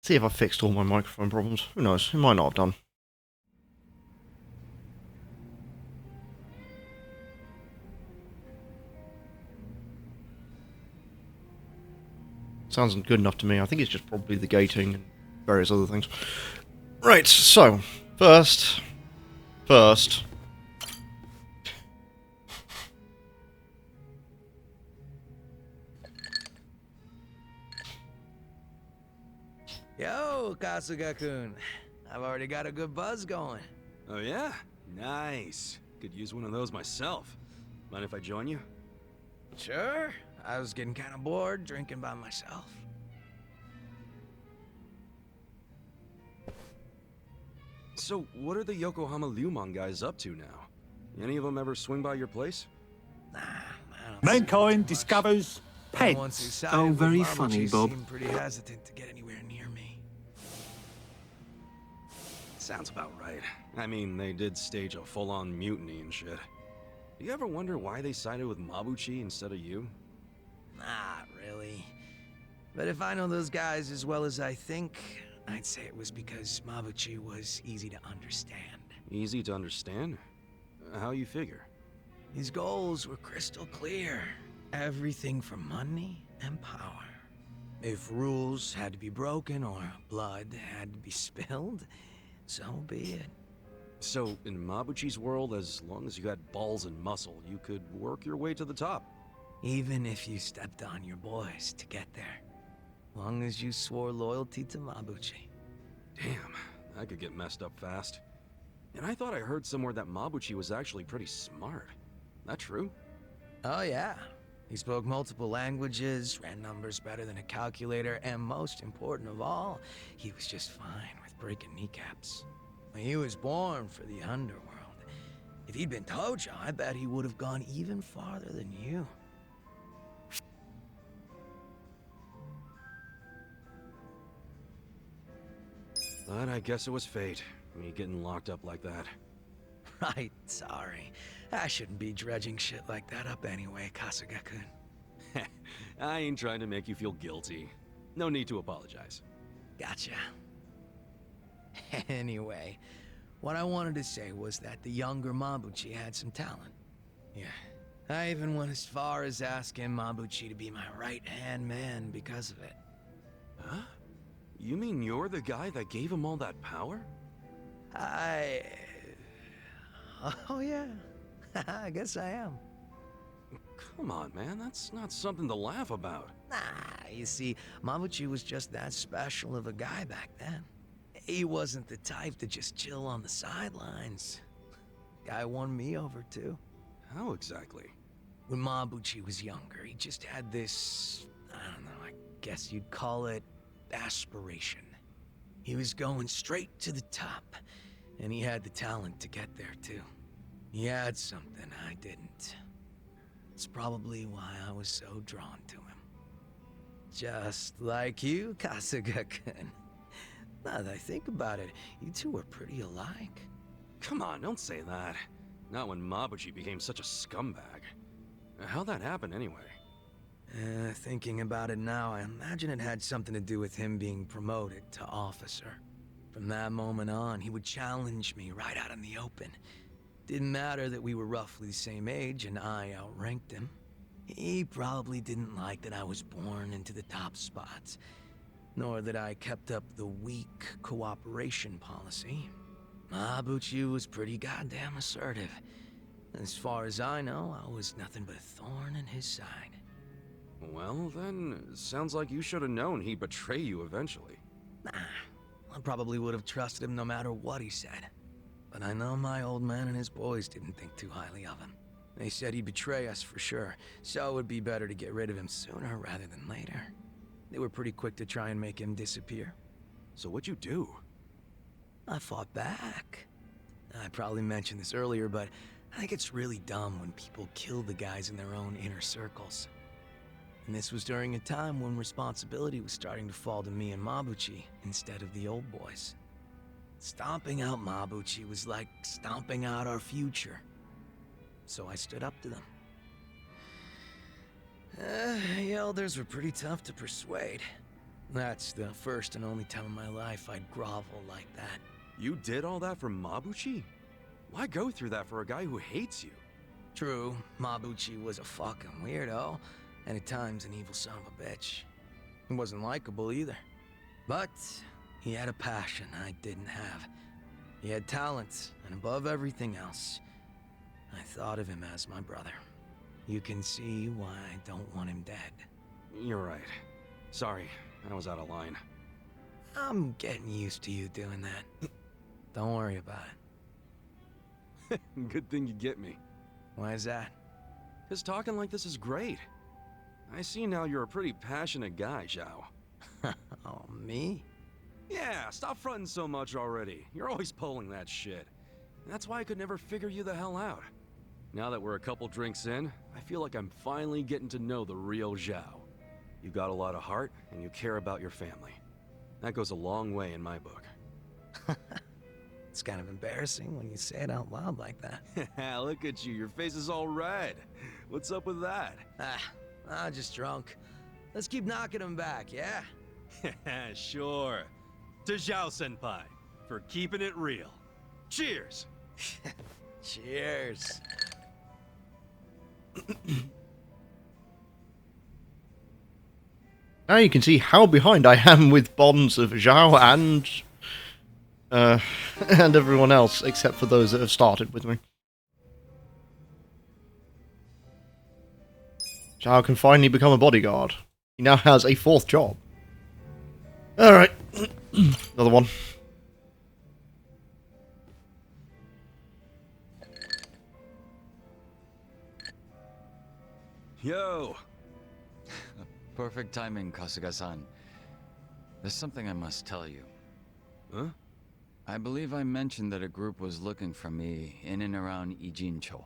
See if I fixed all my microphone problems. Who knows? It might not have done. Sounds good enough to me. I think it's just probably the gating and various other things. Right, so, first. Yo, Kasuga-kun. I've already got a good buzz going. Oh yeah? Nice. Could use one of those myself. Mind if I join you? Sure. I was getting kind of bored drinking by myself. So, what are the Yokohama Lumon guys up to now? Any of them ever swing by your place? Nah, I don't Mankind see discovers much. Once pets. excited, Oh, but very Mabuchi funny, Bob. seemed pretty hesitant to get anywhere near me. Sounds about right. I mean, they did stage a full-on mutiny and shit. Do you ever wonder why they sided with Mabuchi instead of you? Not really. But if I know those guys as well as I think, I'd say it was because Mabuchi was easy to understand. Easy to understand? How you figure? His goals were crystal clear. Everything from money and power. If rules had to be broken or blood had to be spilled, so be it. So, in Mabuchi's world, as long as you had balls and muscle, you could work your way to the top. Even if you stepped on your boys to get there. Long as you swore loyalty to Mabuchi. Damn, that could get messed up fast. And I thought I heard somewhere that Mabuchi was actually pretty smart. That true? Oh yeah. He spoke multiple languages, ran numbers better than a calculator, and most important of all, he was just fine with breaking kneecaps. He was born for the underworld. If he'd been Tojo, I bet he would have gone even farther than you. But I guess it was fate, me getting locked up like that. Right, sorry. I shouldn't be dredging shit like that up anyway, Kasuga-kun. I ain't trying to make you feel guilty. No need to apologize. Gotcha. Anyway, what I wanted to say was that the younger Mabuchi had some talent. Yeah. I even went as far as asking Mabuchi to be my right-hand man because of it. Huh? You mean you're the guy that gave him all that power? Oh yeah. I guess I am. Come on, man, that's not something to laugh about. Nah, you see, Mabuchi was just that special of a guy back then. He wasn't the type to just chill on the sidelines. Guy won me over too. How exactly? When Mabuchi was younger, he just had this, I don't know, I guess you'd call it aspiration. He was going straight to the top, and he had the talent to get there too. He had something I didn't. It's probably why I was so drawn to him. Just like you, Kasuga-kun. Now that I think about it, you two were pretty alike. Come on, don't say that. Not when Mabuchi became such a scumbag. How'd that happen anyway? Thinking about it now, I imagine it had something to do with him being promoted to officer. From that moment on, he would challenge me right out in the open. Didn't matter that we were roughly the same age and I outranked him. He probably didn't like that I was born into the top spots, nor that I kept up the weak cooperation policy. Mabuchi was pretty goddamn assertive. As far as I know, I was nothing but a thorn in his side. Well, then, sounds like you should have known he'd betray you eventually. Nah, I probably would have trusted him no matter what he said. But I know my old man and his boys didn't think too highly of him. They said he'd betray us for sure, so it would be better to get rid of him sooner rather than later. They were pretty quick to try and make him disappear. So what'd you do? I fought back. I probably mentioned this earlier, but I think it's really dumb when people kill the guys in their own inner circles. And this was during a time when responsibility was starting to fall to me and Mabuchi instead of the old boys. Stomping out Mabuchi was like stomping out our future. So I stood up to them. The elders were pretty tough to persuade. That's the first and only time in my life I'd grovel like that. You did all that for Mabuchi? Why go through that for a guy who hates you? True, Mabuchi was a fucking weirdo, and at times an evil son of a bitch. He wasn't likable either. But He had a passion I didn't have. He had talents, and above everything else, I thought of him as my brother. You can see why I don't want him dead. You're right. Sorry, I was out of line. I'm getting used to you doing that. Don't worry about it. Good thing you get me. Why is that? 'Cause talking like this is great. I see now you're a pretty passionate guy, Zhao. Oh, me? Yeah, stop fronting so much already. You're always pulling that shit. That's why I could never figure you the hell out. Now that we're a couple drinks in, I feel like I'm finally getting to know the real Zhao. You've got a lot of heart, and you care about your family. That goes a long way in my book. It's kind of embarrassing when you say it out loud like that. Look at you, your face is all red. What's up with that? Just drunk. Let's keep knocking him back, yeah? Sure. To Zhao Senpai, for keeping it real. Cheers! Cheers. Now you can see how behind I am with bonds of Zhao and everyone else, except for those that have started with me. Zhao can finally become a bodyguard. He now has a fourth job. Alright. Another one. Yo! Perfect timing, Kasuga-san. There's something I must tell you. Huh? I believe I mentioned that a group was looking for me in and around Ijincho,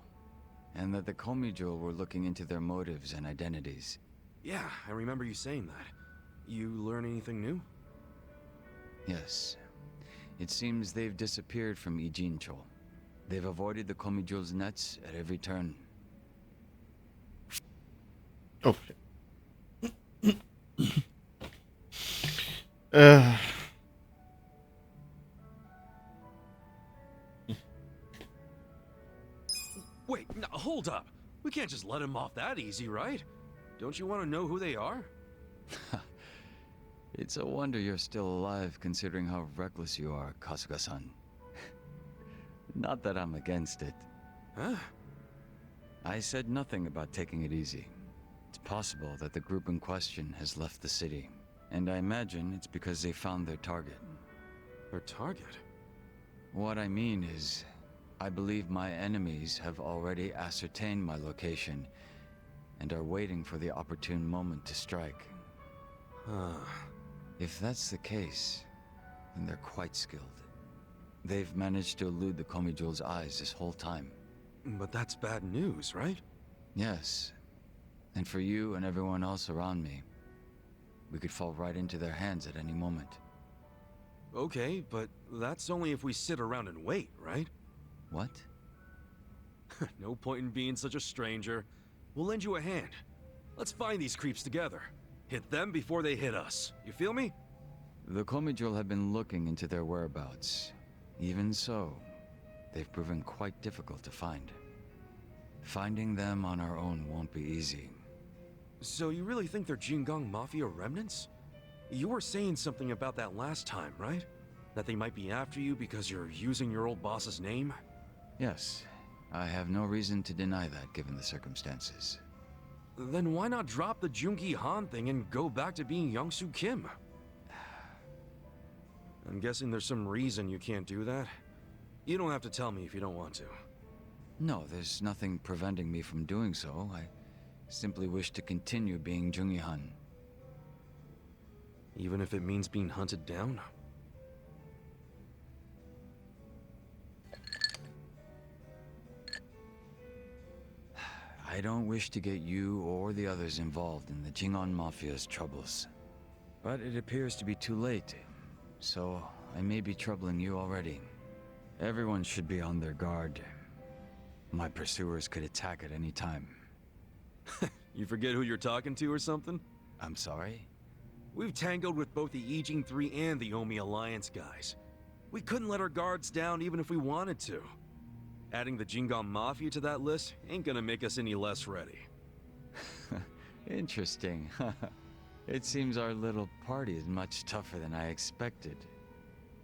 and that the Komijo were looking into their motives and identities. Yeah, I remember you saying that. You learn anything new? Yes. It seems they've disappeared from Ijincho. They've avoided the Komijo's nets at every turn. Oh. uh. Wait, no, hold up. We can't just let him off that easy, right? Don't you want to know who they are? It's a wonder you're still alive, considering how reckless you are, Kasuga-san. Not that I'm against it. Huh? I said nothing about taking it easy. It's possible that the group in question has left the city, and I imagine it's because they found their target. Their target? What I mean is, I believe my enemies have already ascertained my location and are waiting for the opportune moment to strike. Huh. If that's the case, then they're quite skilled. They've managed to elude the Komijo's eyes this whole time. But that's bad news, right? Yes. And for you and everyone else around me, we could fall right into their hands at any moment. Okay, but that's only if we sit around and wait, right? What? No point in being such a stranger. We'll lend you a hand. Let's find these creeps together. Hit them before they hit us. You feel me? The Komijo have been looking into their whereabouts. Even so, they've proven quite difficult to find. Finding them on our own won't be easy. So you really think they're Jingang Mafia remnants? You were saying something about that last time, right? That they might be after you because you're using your old boss's name? Yes, I have no reason to deny that given the circumstances. Then why not drop the Jungi Han thing and go back to being Youngsu Kim? I'm guessing there's some reason you can't do that. You don't have to tell me if you don't want to. No, there's nothing preventing me from doing so. I simply wish to continue being Jungi-han. Even if it means being hunted down? I don't wish to get you or the others involved in the Jingon Mafia's troubles. But it appears to be too late, so I may be troubling you already. Everyone should be on their guard. My pursuers could attack at any time. You forget who you're talking to or something? I'm sorry? We've tangled with both the Ijing 3 and the Omi Alliance guys. We couldn't let our guards down even if we wanted to. Adding the Jingon Mafia to that list ain't gonna make us any less ready. Interesting. It seems our little party is much tougher than I expected.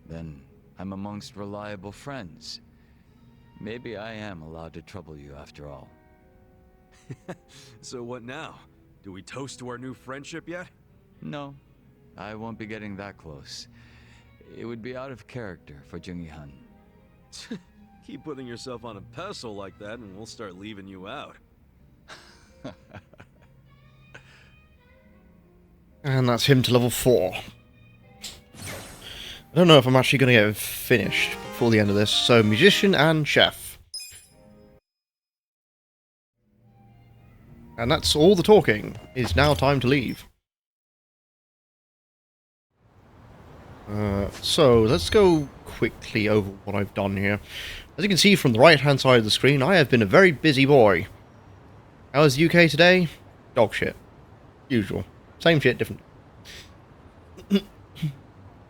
then I'm amongst reliable friends. Maybe I am allowed to trouble you after all. So what now? Do we toast to our new friendship yet? No, I won't be getting that close. It would be out of character for Jungi-han. Keep putting yourself on a pedestal like that and we'll start leaving you out. And that's him to level 4. I don't know if I'm actually going to get finished before the end of this. So, musician and chef. And that's all the talking. It's now time to leave. So, let's go quickly over what I've done here. As you can see from the right-hand side of the screen, I have been a very busy boy. How is the UK today? Dog shit. Usual. Same shit, different.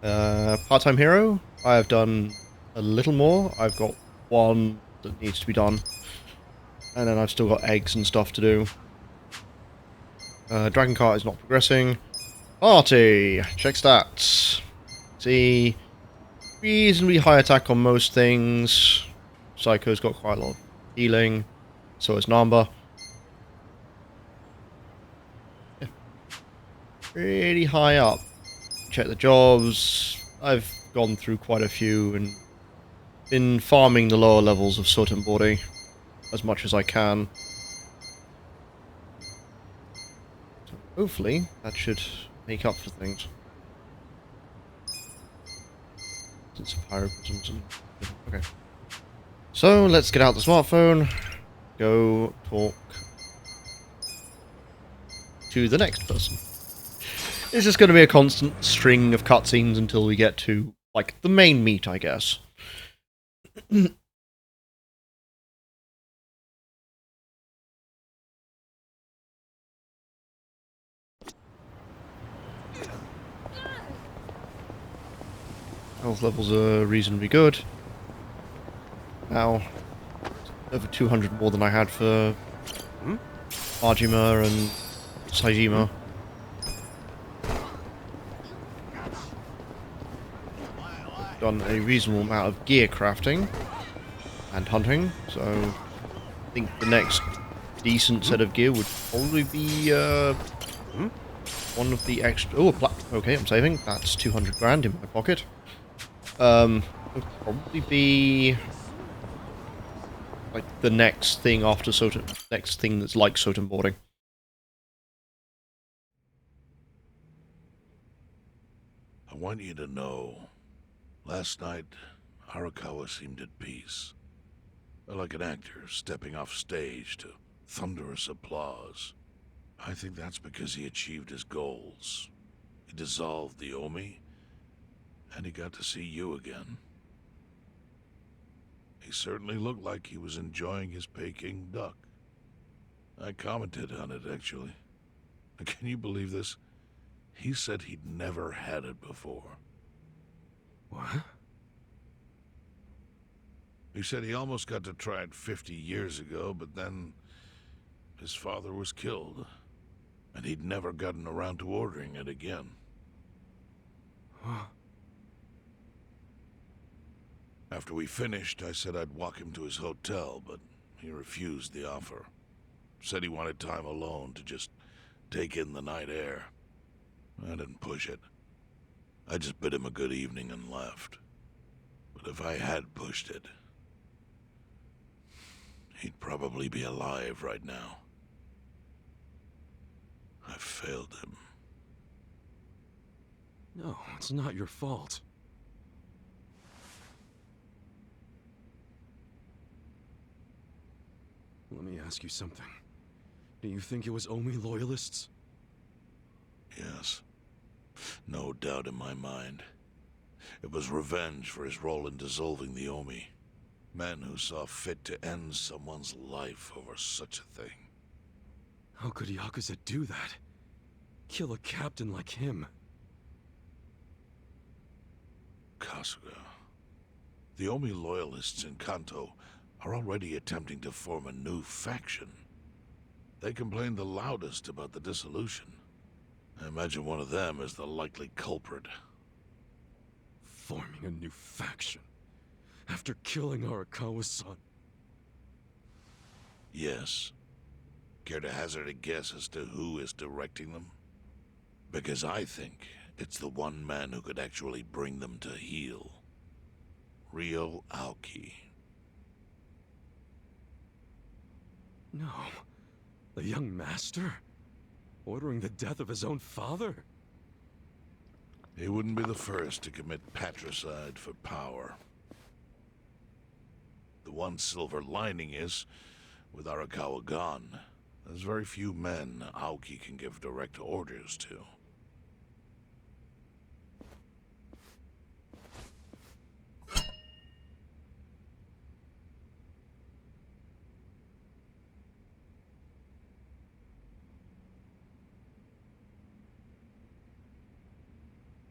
Part-time hero. I have done a little more. I've got one that needs to be done. And then I've still got eggs and stuff to do. Dragon Cart is not progressing. Party! Check stats. See, reasonably high attack on most things. Psycho's got quite a lot of healing. So is Namba. Yeah. Pretty high up. Check the jobs. I've gone through quite a few and been farming the lower levels of Soot and Body as much as I can. So hopefully that should make up for things. Since pyroprisms and okay. So let's get out the smartphone, go talk to the next person. It's just going to be a constant string of cutscenes until we get to, like, the main meat, I guess. Health levels are reasonably good. Now, over 200 more than I had for Majima and Saejima. I've done a reasonable amount of gear crafting and hunting, so I think the next decent set of gear would probably be one of the extra... Oh, okay, I'm saving. That's 200 grand in my pocket. Would probably be like the next thing after next thing that's like Soten boarding. I want you to know, last night, Arakawa seemed at peace. Like an actor stepping off stage to thunderous applause. I think that's because he achieved his goals. He dissolved the Omi, and he got to see you again. He certainly looked like he was enjoying his Peking duck. I commented on it, actually. Can you believe this? He said he'd never had it before. What? He said he almost got to try it 50 years ago, but then his father was killed, and he'd never gotten around to ordering it again. Huh. After we finished, I said I'd walk him to his hotel, but he refused the offer. Said he wanted time alone to just take in the night air. I didn't push it. I just bid him a good evening and left. But if I had pushed it, he'd probably be alive right now. I failed him. No, it's not your fault. Let me ask you something. Do you think it was Omi loyalists? Yes. No doubt in my mind. It was revenge for his role in dissolving the Omi. Men who saw fit to end someone's life over such a thing. How could Yakuza do that? Kill a captain like him? Kasuga. The Omi loyalists in Kanto are already attempting to form a new faction. They complain the loudest about the dissolution. I imagine one of them is the likely culprit. Forming a new faction. After killing Arakawa-san. Yes. Care to hazard a guess as to who is directing them? Because I think it's the one man who could actually bring them to heel. Ryo Aoki. No. The young master? Ordering the death of his own father? He wouldn't be the first to commit patricide for power. The one silver lining is, with Arakawa gone, there's very few men Aoki can give direct orders to.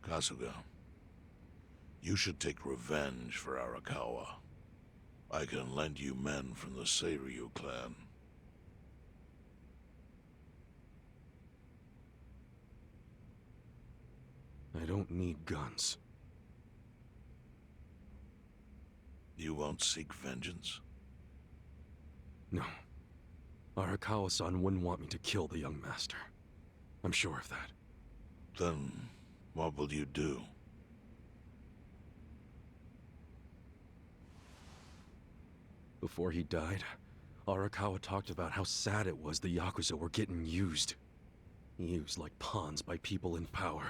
Kasuga, you should take revenge for Arakawa. I can lend you men from the Seiryu clan. I don't need guns. You won't seek vengeance? No. Arakawa-san wouldn't want me to kill the young master. I'm sure of that. Then, what will you do? Before he died, Arakawa talked about how sad it was the Yakuza were getting used. Used like pawns by people in power.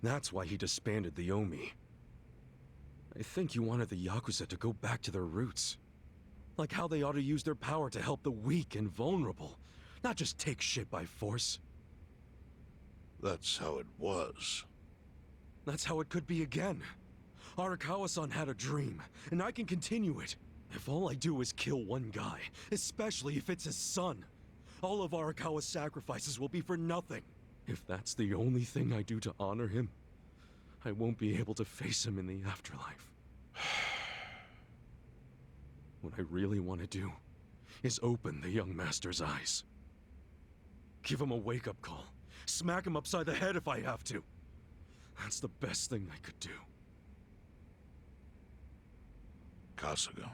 That's why he disbanded the Omi. I think he wanted the Yakuza to go back to their roots. Like how they ought to use their power to help the weak and vulnerable, not just take shit by force. That's how it was. That's how it could be again. Arakawa-san had a dream, and I can continue it. If all I do is kill one guy, especially if it's his son, all of Arakawa's sacrifices will be for nothing. If that's the only thing I do to honor him, I won't be able to face him in the afterlife. What I really want to do is open the young master's eyes. Give him a wake-up call. Smack him upside the head if I have to. That's the best thing I could do. Kasuga,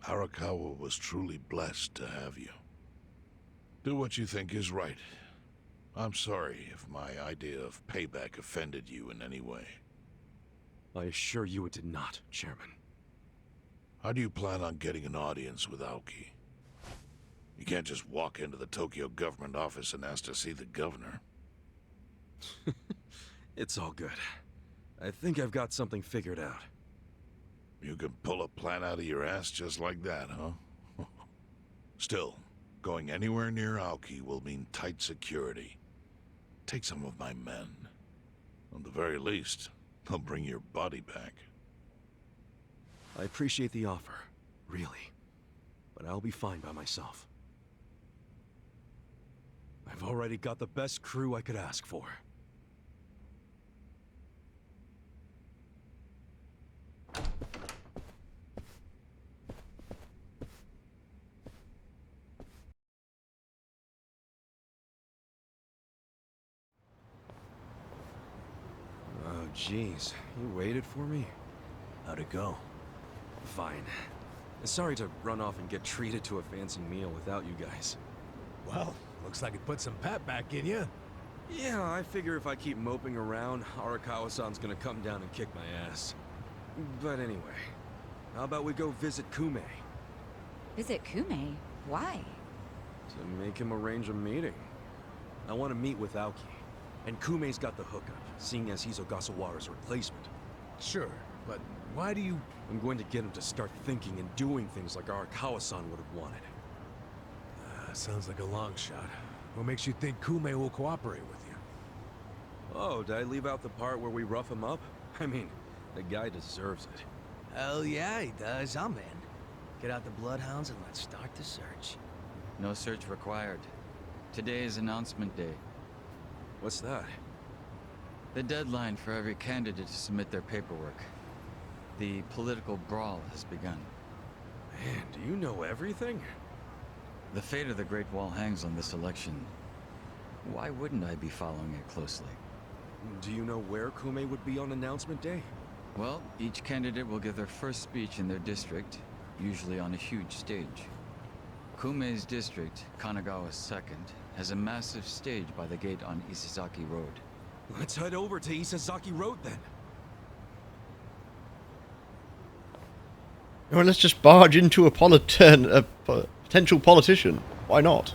Arakawa was truly blessed to have you. Do what you think is right. I'm sorry if my idea of payback offended you in any way. I assure you it did not, Chairman. How do you plan on getting an audience with Aoki? You can't just walk into the Tokyo government office and ask to see the governor. It's all good. I think I've got something figured out. You can pull a plan out of your ass just like that, huh? Still, going anywhere near Aoki will mean tight security. Take some of my men. At the very least, they'll bring your body back. I appreciate the offer, really. But I'll be fine by myself. I've already got the best crew I could ask for. Oh, jeez. You waited for me? How'd it go? Fine. Sorry to run off and get treated to a fancy meal without you guys. Well, looks like it put some pep back in you. Yeah, I figure if I keep moping around, Arakawa-san's gonna come down and kick my ass. But anyway, how about we go visit Kume? Visit Kume? Why? To make him arrange a meeting. I want to meet with Aoki. And Kume's got the hookup, seeing as he's Ogasawara's replacement. Sure, but why do you... I'm going to get him to start thinking and doing things like Arakawa-san would have wanted. sounds like a long shot. What makes you think Kume will cooperate with you? Oh, did I leave out the part where we rough him up? I mean, the guy deserves it. Hell yeah, he does. I'm in. Get out the bloodhounds and let's start the search. No search required. Today is announcement day. What's that? The deadline for every candidate to submit their paperwork. The political brawl has begun. Man, do you know everything? The fate of the Great Wall hangs on this election. Why wouldn't I be following it closely? Do you know where Kume would be on announcement day? Well, each candidate will give their first speech in their district, usually on a huge stage. Kumei's district, Kanagawa's second, has a massive stage by the gate on Isizaki Road. Let's head over to Isazaki Road then. Well, let's just barge into a potential politician. Why not?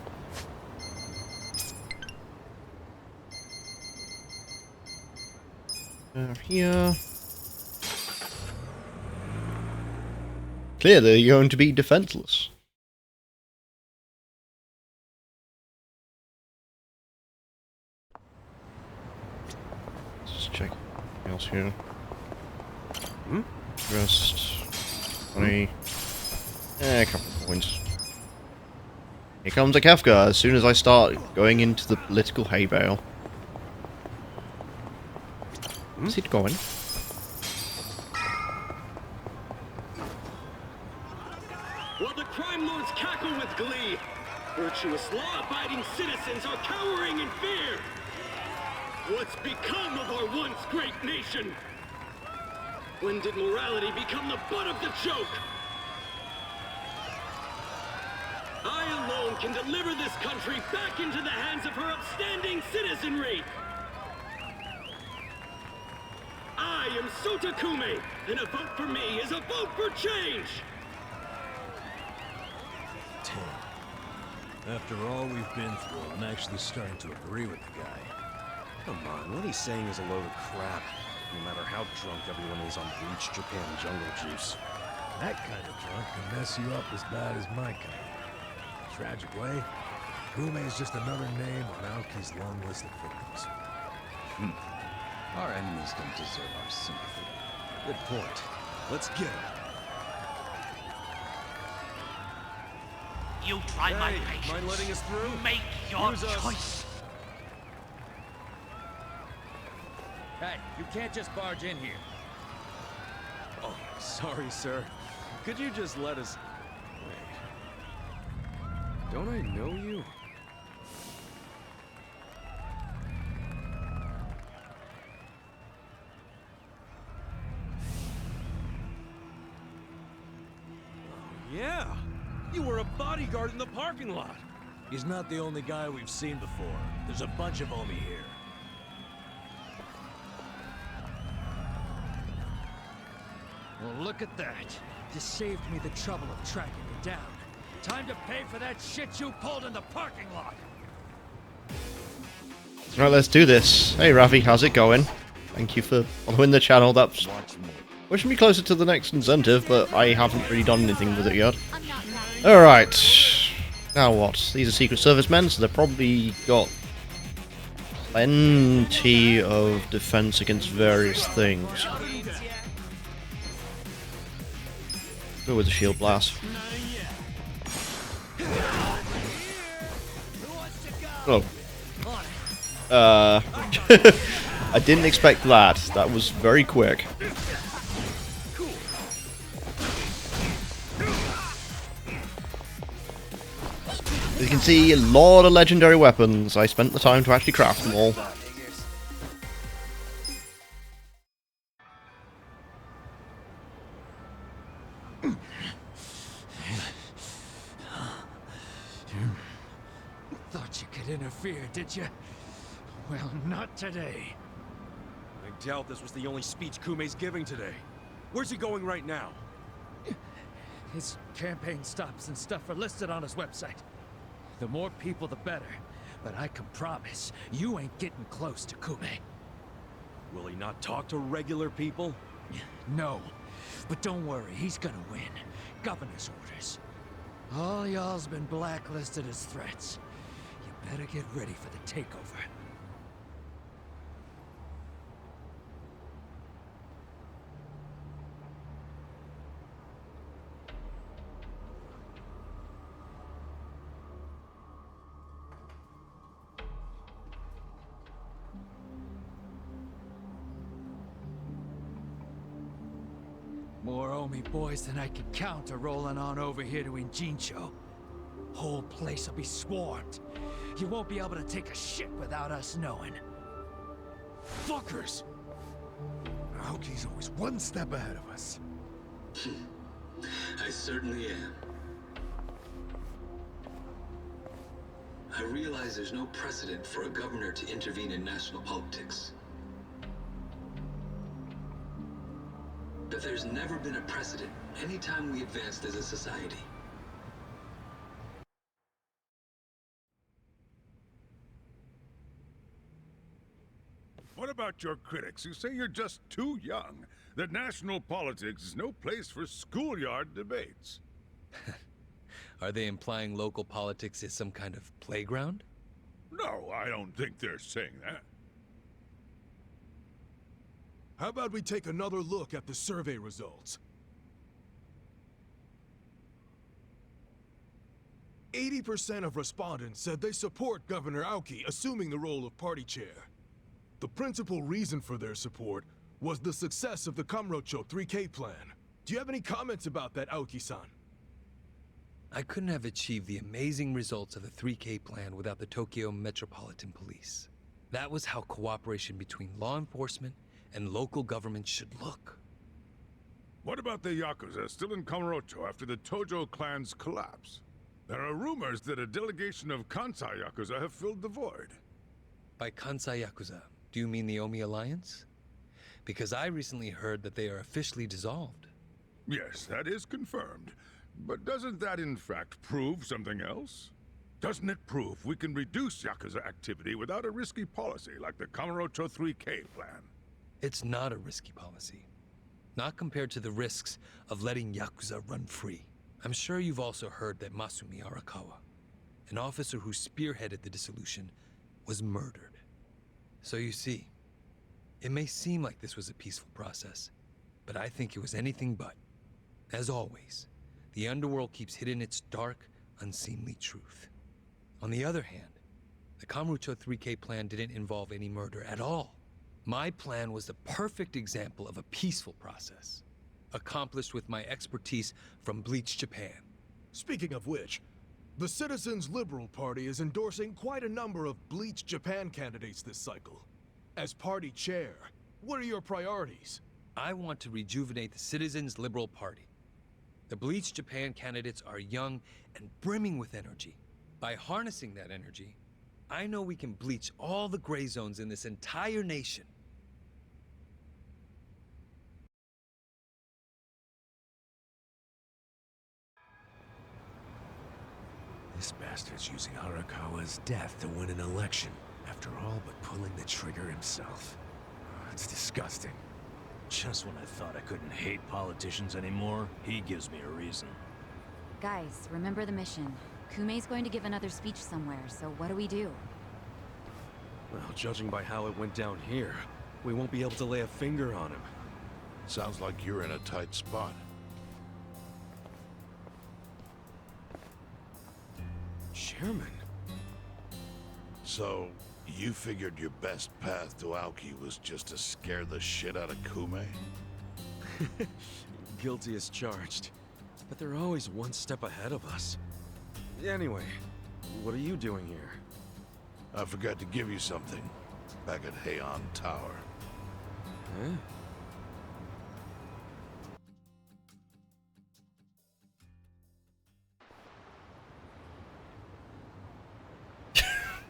Here. Clearly, you're going to be defenseless. Let's just check anything else here. Rest. 20. A couple of points. Here comes a Kafka as soon as I start going into the political hay bale. Where's it going? While the crime lords cackle with glee, virtuous law-abiding citizens are cowering in fear. What's become of our once great nation? When did morality become the butt of the joke? I alone can deliver this country back into the hands of her upstanding citizenry. I am Sota Kume, and a vote for me is a vote for change! Damn. After all we've been through, I'm actually starting to agree with the guy. Come on, what he's saying is a load of crap. No matter how drunk everyone is on bleached Japan jungle juice. That kind of drunk can mess you up as bad as my kind. Tragic way, Kume is just another name on Aoki's long list of victims. Our enemies don't deserve our sympathy. Good point. Let's get him. You try my Hey, patience. mind letting us through? Make your Use us. choice. Hey, you can't just barge in here. Oh, sorry, sir. Could you just let us... Wait. Don't I know you? Oh, yeah! You were a bodyguard in the parking lot! He's not the only guy we've seen before. There's a bunch of Omi here. Well, look at that. You saved me the trouble of tracking you down. Time to pay for that shit you pulled in the parking lot. Right, let's do this. Hey Ravi, how's it going? Thank you for following the channel. That's pushing me closer to the next incentive, but I haven't really done anything with it yet. Alright. Now what? These are Secret Service men, so they've probably got plenty of defense against various things. Go with the shield blast. Oh. I didn't expect that. That was very quick. As you can see, a lot of legendary weapons. I spent the time to actually craft them all. Thought you could interfere, did you? Well, not today. I doubt this was the only speech Kume's giving today. Where's he going right now? His campaign stops and stuff are listed on his website. The more people, the better. But I can promise, you ain't getting close to Kume. Will he not talk to regular people? No. But don't worry, he's gonna win. Governor's orders. All y'all's been blacklisted as threats. You better get ready for the takeover. More Omi boys than I can count are rolling on over here to Injincho. Whole place will be swarmed. You won't be able to take a shit without us knowing. Fuckers! Aoki's always one step ahead of us. I certainly am. I realize there's no precedent for a governor to intervene in national politics. But there's never been a precedent anytime we advanced as a society. What about your critics who say you're just too young? That national politics is no place for schoolyard debates. Are they implying local politics is some kind of playground? No, I don't think they're saying that. How about we take another look at the survey results? 80% of respondents said they support Governor Aoki assuming the role of party chair. The principal reason for their support was the success of the Kamurocho 3K plan. Do you have any comments about that, Aoki-san? I couldn't have achieved the amazing results of the 3K plan without the Tokyo Metropolitan Police. That was how cooperation between law enforcement and local government should look. What about the Yakuza still in Kamurocho after the Tojo clan's collapse? There are rumors that a delegation of Kansai Yakuza have filled the void. By Kansai Yakuza, do you mean the Omi Alliance? Because I recently heard that they are officially dissolved. Yes, that is confirmed. But doesn't that in fact prove something else? Doesn't it prove we can reduce Yakuza activity without a risky policy like the Kamurocho 3K plan? It's not a risky policy. Not compared to the risks of letting Yakuza run free. I'm sure you've also heard that Masumi Arakawa, an officer who spearheaded the dissolution, was murdered. So you see, it may seem like this was a peaceful process, but I think it was anything but. As always, the underworld keeps hidden its dark, unseemly truth. On the other hand, the Kamurocho 3K plan didn't involve any murder at all. My plan was the perfect example of a peaceful process, accomplished with my expertise from Bleach Japan. Speaking of which, the Citizens Liberal Party is endorsing quite a number of Bleach Japan candidates this cycle. As party chair, what are your priorities? I want to rejuvenate the Citizens Liberal Party. The Bleach Japan candidates are young and brimming with energy. By harnessing that energy, I know we can bleach all the gray zones in this entire nation. This bastard's using Arakawa's death to win an election, after all but pulling the trigger himself. It's disgusting. Just when I thought I couldn't hate politicians anymore, he gives me a reason. Guys, remember the mission. Kumei's going to give another speech somewhere, so what do we do? Well, judging by how it went down here, we won't be able to lay a finger on him. Sounds like you're in a tight spot. Chairman? So, you figured your best path to Aoki was just to scare the shit out of Kume? Guilty as charged. But they're always one step ahead of us. Anyway, what are you doing here? I forgot to give you something back at Heian Tower. Huh?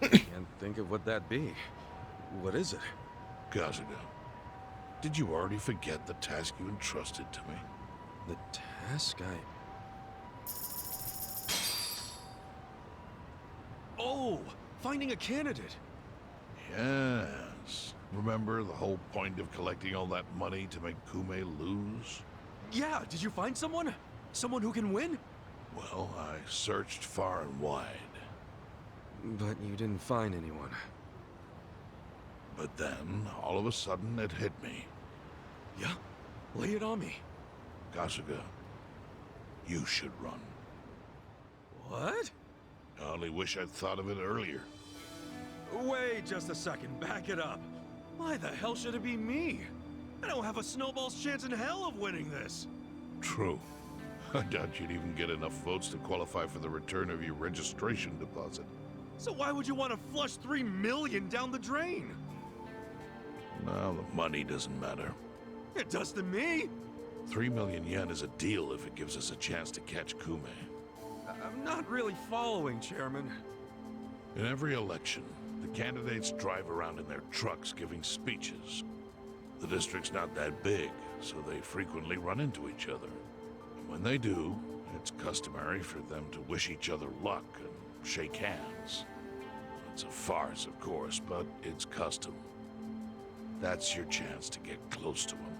Can't think of what that'd be. What is it? Kazuga, did you already forget the task you entrusted to me? The task Oh! Finding a candidate! Yes. Remember the whole point of collecting all that money to make Kume lose? Yeah, did you find someone? Someone who can win? Well, I searched far and wide. But you didn't find anyone. But then, all of a sudden, it hit me. Yeah? Lay it on me. Kasuga, you should run. What? I only wish I'd thought of it earlier. Wait just a second, back it up. Why the hell should it be me? I don't have a snowball's chance in hell of winning this. True. I doubt you'd even get enough votes to qualify for the return of your registration deposit. So why would you want to flush $3 million down the drain? Well, the money doesn't matter. It does to me. 3 million yen is a deal if it gives us a chance to catch Kume. I'm not really following, Chairman. In every election, the candidates drive around in their trucks giving speeches. The district's not that big, so they frequently run into each other. And when they do, it's customary for them to wish each other luck and shake hands. It's a farce, of course, but it's custom. That's your chance to get close to him.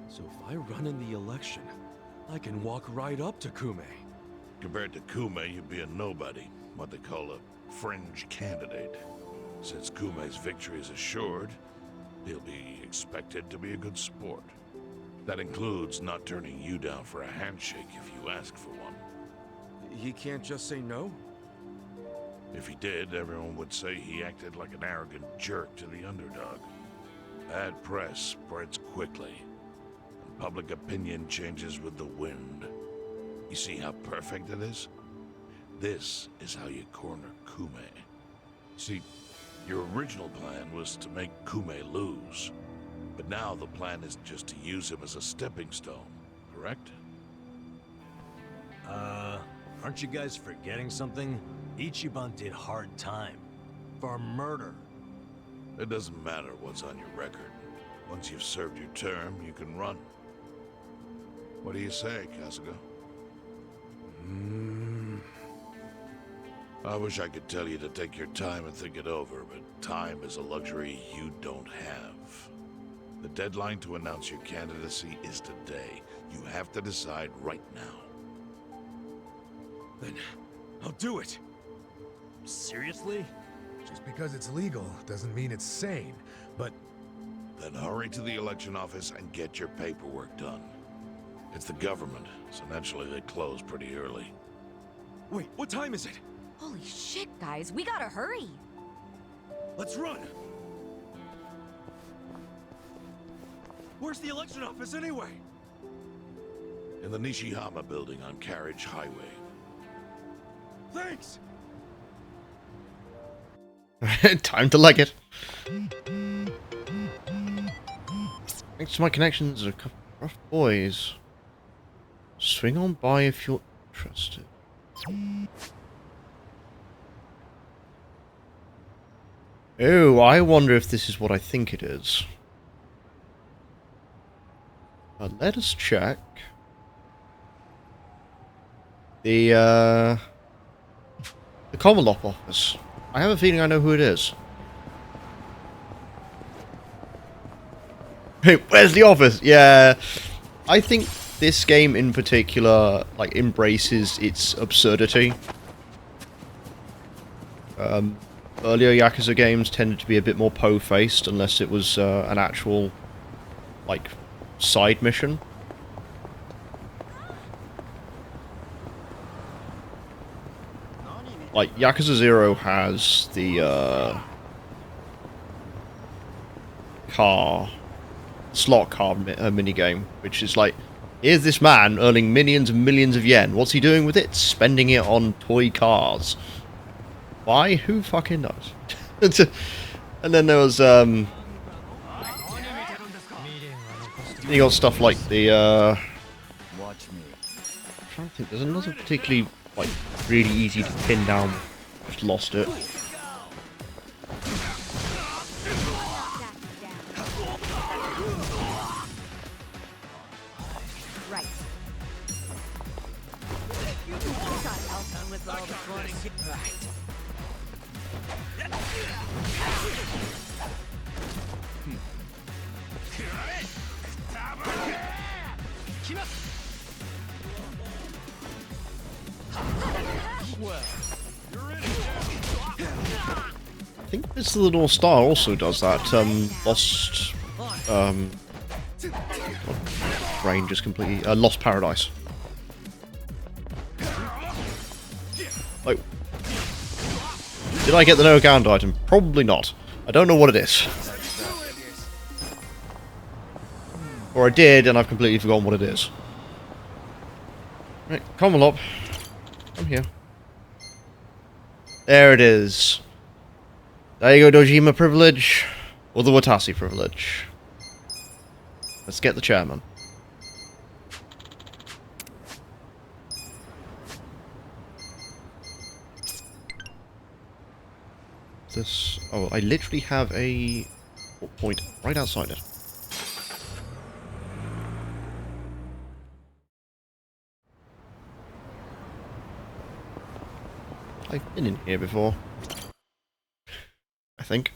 So if I run in the election, I can walk right up to Kume. Compared to Kume, you'd be a nobody, what they call a fringe candidate. Since Kume's victory is assured, he'll be expected to be a good sport. That includes not turning you down for a handshake if you ask for one. He can't just say no? If he did, everyone would say he acted like an arrogant jerk to the underdog. Bad press spreads quickly, and public opinion changes with the wind. You see how perfect it is? This is how you corner Kume. See, your original plan was to make Kume lose, but now the plan is just to use him as a stepping stone, correct? Aren't you guys forgetting something? Ichiban did hard time. For murder. It doesn't matter what's on your record. Once you've served your term, you can run. What do you say, Kasuga? I wish I could tell you to take your time and think it over, but time is a luxury you don't have. The deadline to announce your candidacy is today. You have to decide right now. Then I'll do it. Seriously? Just because it's legal doesn't mean it's sane, but... Then hurry to the election office and get your paperwork done. It's the government, so naturally they close pretty early. Wait, what time is it? Holy shit, guys, we gotta hurry. Let's run! Where's the election office anyway? In the Nishihama building on Carriage Highway. Thanks! Time to leg it. Thanks to my connections, a couple of rough boys. Swing on by if you're interested. Oh, I wonder if this is what I think it is. Let us check. The Commonwealth office. I have a feeling I know who it is. Hey, where's the office? Yeah, I think this game in particular, like, embraces its absurdity. Earlier Yakuza games tended to be a bit more po-faced, unless it was an actual, like, side mission. Like, Yakuza 0 has the, slot car minigame, which is like, here's this man earning millions and millions of yen. What's he doing with it? Spending it on toy cars. Why? Who fucking knows? And then there was, you got stuff like the, Watch me. I'm trying to think, there's another particularly, like, really easy to pin down. Just lost it. Right. I think this little star also does that. Lost, brain just completely Lost Paradise. Like, did I get the no count item? Probably not. I don't know what it is. Or I did, and I've completely forgotten what it is. Right, come on up. Come here. There it is. There you go, Dojima privilege. Or the Watasi privilege. Let's get the chairman. This... Oh, I literally have a point right outside it. I've been in here before. I think.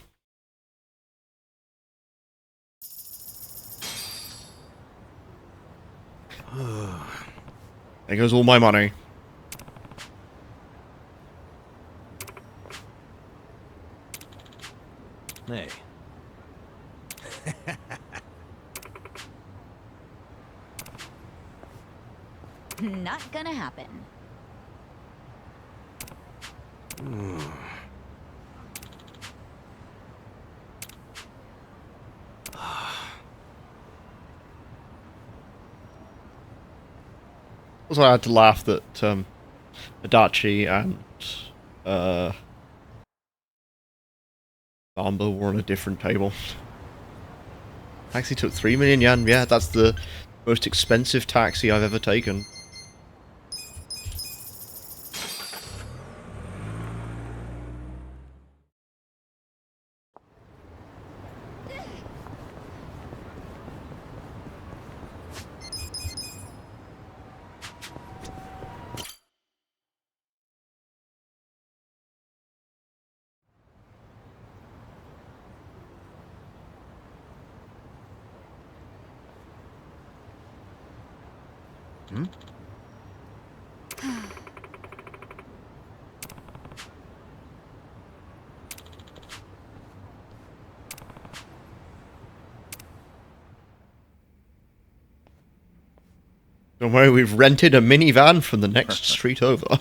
There goes all my money. Hey. Not gonna happen. Also, I had to laugh that Adachi and Bamba were on a different table. Taxi took 3 million yen. Yeah, that's the most expensive taxi I've ever taken. Hmm? Don't worry, we've rented a minivan from the next street over.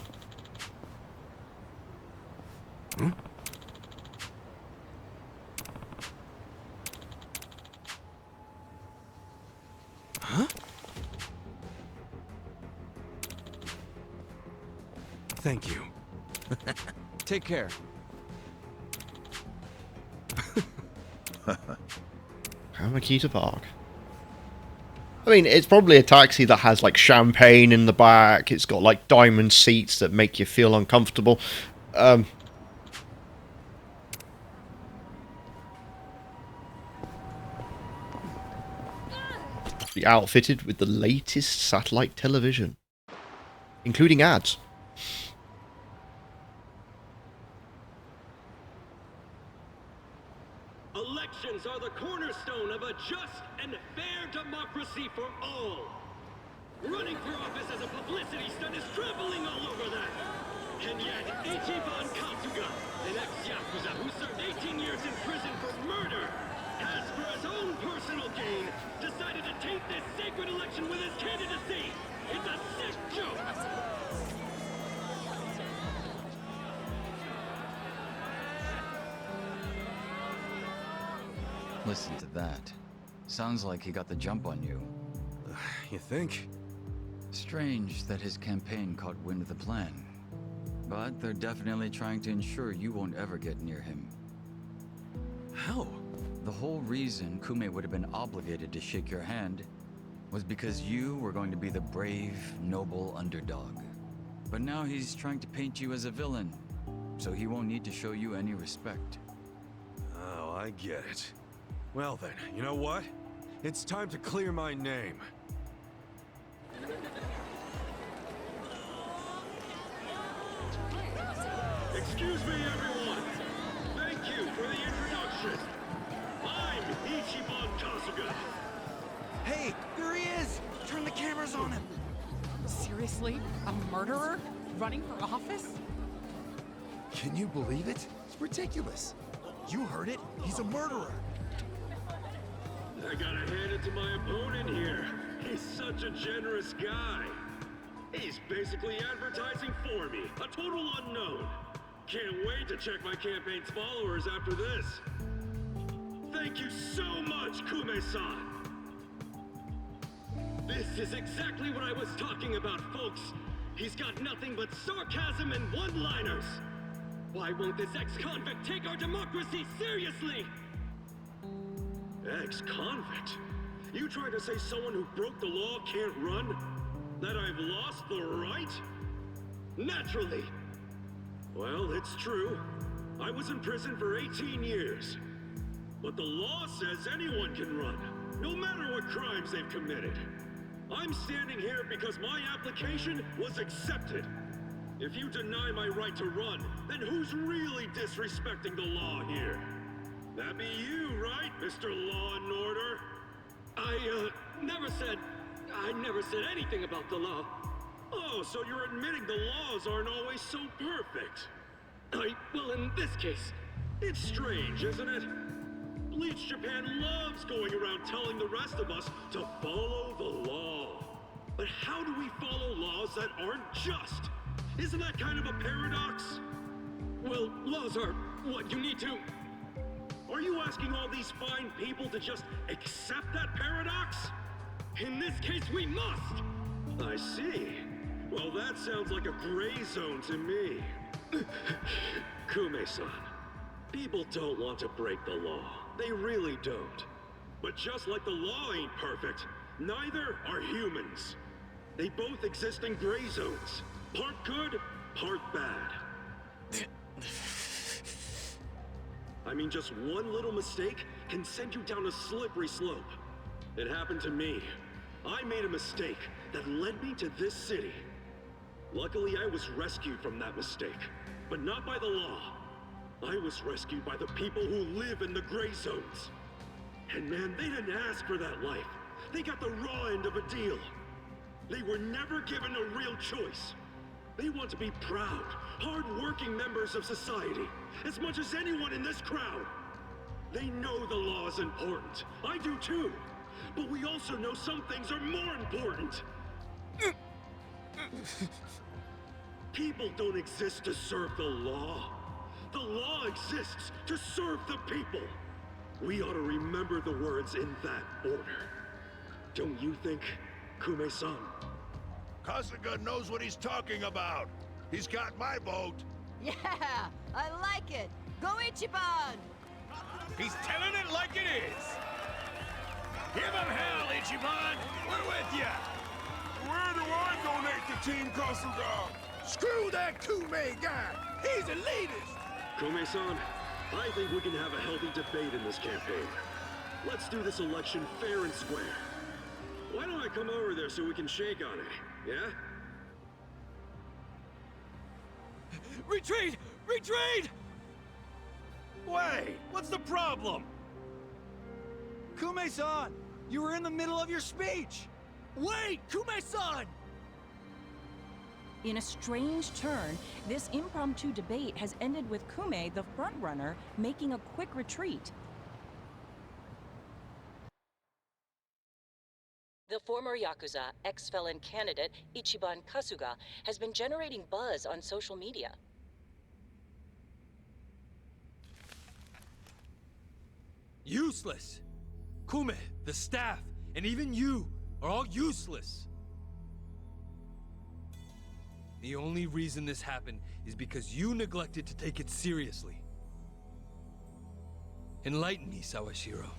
Thank you. Take care. Kamakita Park. I mean, it's probably a taxi that has, like, champagne in the back. It's got, like, diamond seats that make you feel uncomfortable. Be outfitted with the latest satellite television, including ads. Elections are the cornerstone of a just and fair democracy for all. Running for office as a publicity stunt is traveling all over that. And yet, Ichiban Katsuga, an ex-Yakuza who served 18 years in prison for murder, has, for his own personal gain, decided to taint this sacred election with his candidacy. It's a sick joke. Listen to that. Sounds like he got the jump on you. You think? Strange that his campaign caught wind of the plan. But they're definitely trying to ensure you won't ever get near him. How? The whole reason Kume would have been obligated to shake your hand was because you were going to be the brave, noble underdog. But now he's trying to paint you as a villain, so he won't need to show you any respect. Oh, I get it. Well then, you know what? It's time to clear my name. Excuse me, everyone. Thank you for the introduction. I'm Ichiban Kasuga. Hey, there he is! Turn the cameras on him! Seriously? A murderer? Running for office? Can you believe it? It's ridiculous. You heard it. He's a murderer. I gotta hand it to my opponent here. He's such a generous guy. He's basically advertising for me, a total unknown. Can't wait to check my campaign's followers after this. Thank you so much, Kume-san. This is exactly what I was talking about, folks. He's got nothing but sarcasm and one-liners. Why won't this ex-convict take our democracy seriously? Ex-convict? You trying to say someone who broke the law can't run? That I've lost the right? Naturally. Well, it's true. I was in prison for 18 years. But the law says anyone can run, no matter what crimes they've committed. I'm standing here because my application was accepted. If you deny my right to run, then who's really disrespecting the law here? That be you, right, Mr. Law and Order? I never said anything about the law. Oh, so you're admitting the laws aren't always so perfect. Well, in this case, it's strange, isn't it? Bleach Japan loves going around telling the rest of us to follow the law. But how do we follow laws that aren't just? Isn't that kind of a paradox? Well, laws are what you need to... Are you asking all these fine people to just accept that paradox? In this case, we must! I see. Well, that sounds like a gray zone to me. Kume-san, people don't want to break the law. They really don't. But just like the law ain't perfect, neither are humans. They both exist in gray zones. Part good, part bad. I mean, just one little mistake can send you down a slippery slope. It happened to me. I made a mistake that led me to this city. Luckily, I was rescued from that mistake, but not by the law. I was rescued by the people who live in the gray zones. And man, they didn't ask for that life. They got the raw end of a deal. They were never given a real choice. They want to be proud, hard-working members of society, as much as anyone in this crowd. They know the law is important. I do too. But we also know some things are more important. People don't exist to serve the law. The law exists to serve the people. We ought to remember the words in that order. Don't you think, Kume-san? Kasuga knows what he's talking about. He's got my vote. Yeah, I like it. Go Ichiban! He's telling it like it is. Give him hell, Ichiban. We're with ya. Where do I donate to Team Kasuga? Screw that Kume guy. He's a elitist. Kume-san, I think we can have a healthy debate in this campaign. Let's do this election fair and square. Why don't I come over there so we can shake on it, yeah? Retreat! Retreat! Wait, what's the problem? Kume-san, you were in the middle of your speech. Wait, Kume-san! In a strange turn, this impromptu debate has ended with Kume, the frontrunner, making a quick retreat. The former Yakuza ex-felon candidate, Ichiban Kasuga, has been generating buzz on social media. Useless! Kume, the staff, and even you are all useless! The only reason this happened is because you neglected to take it seriously. Enlighten me, Sawashiro.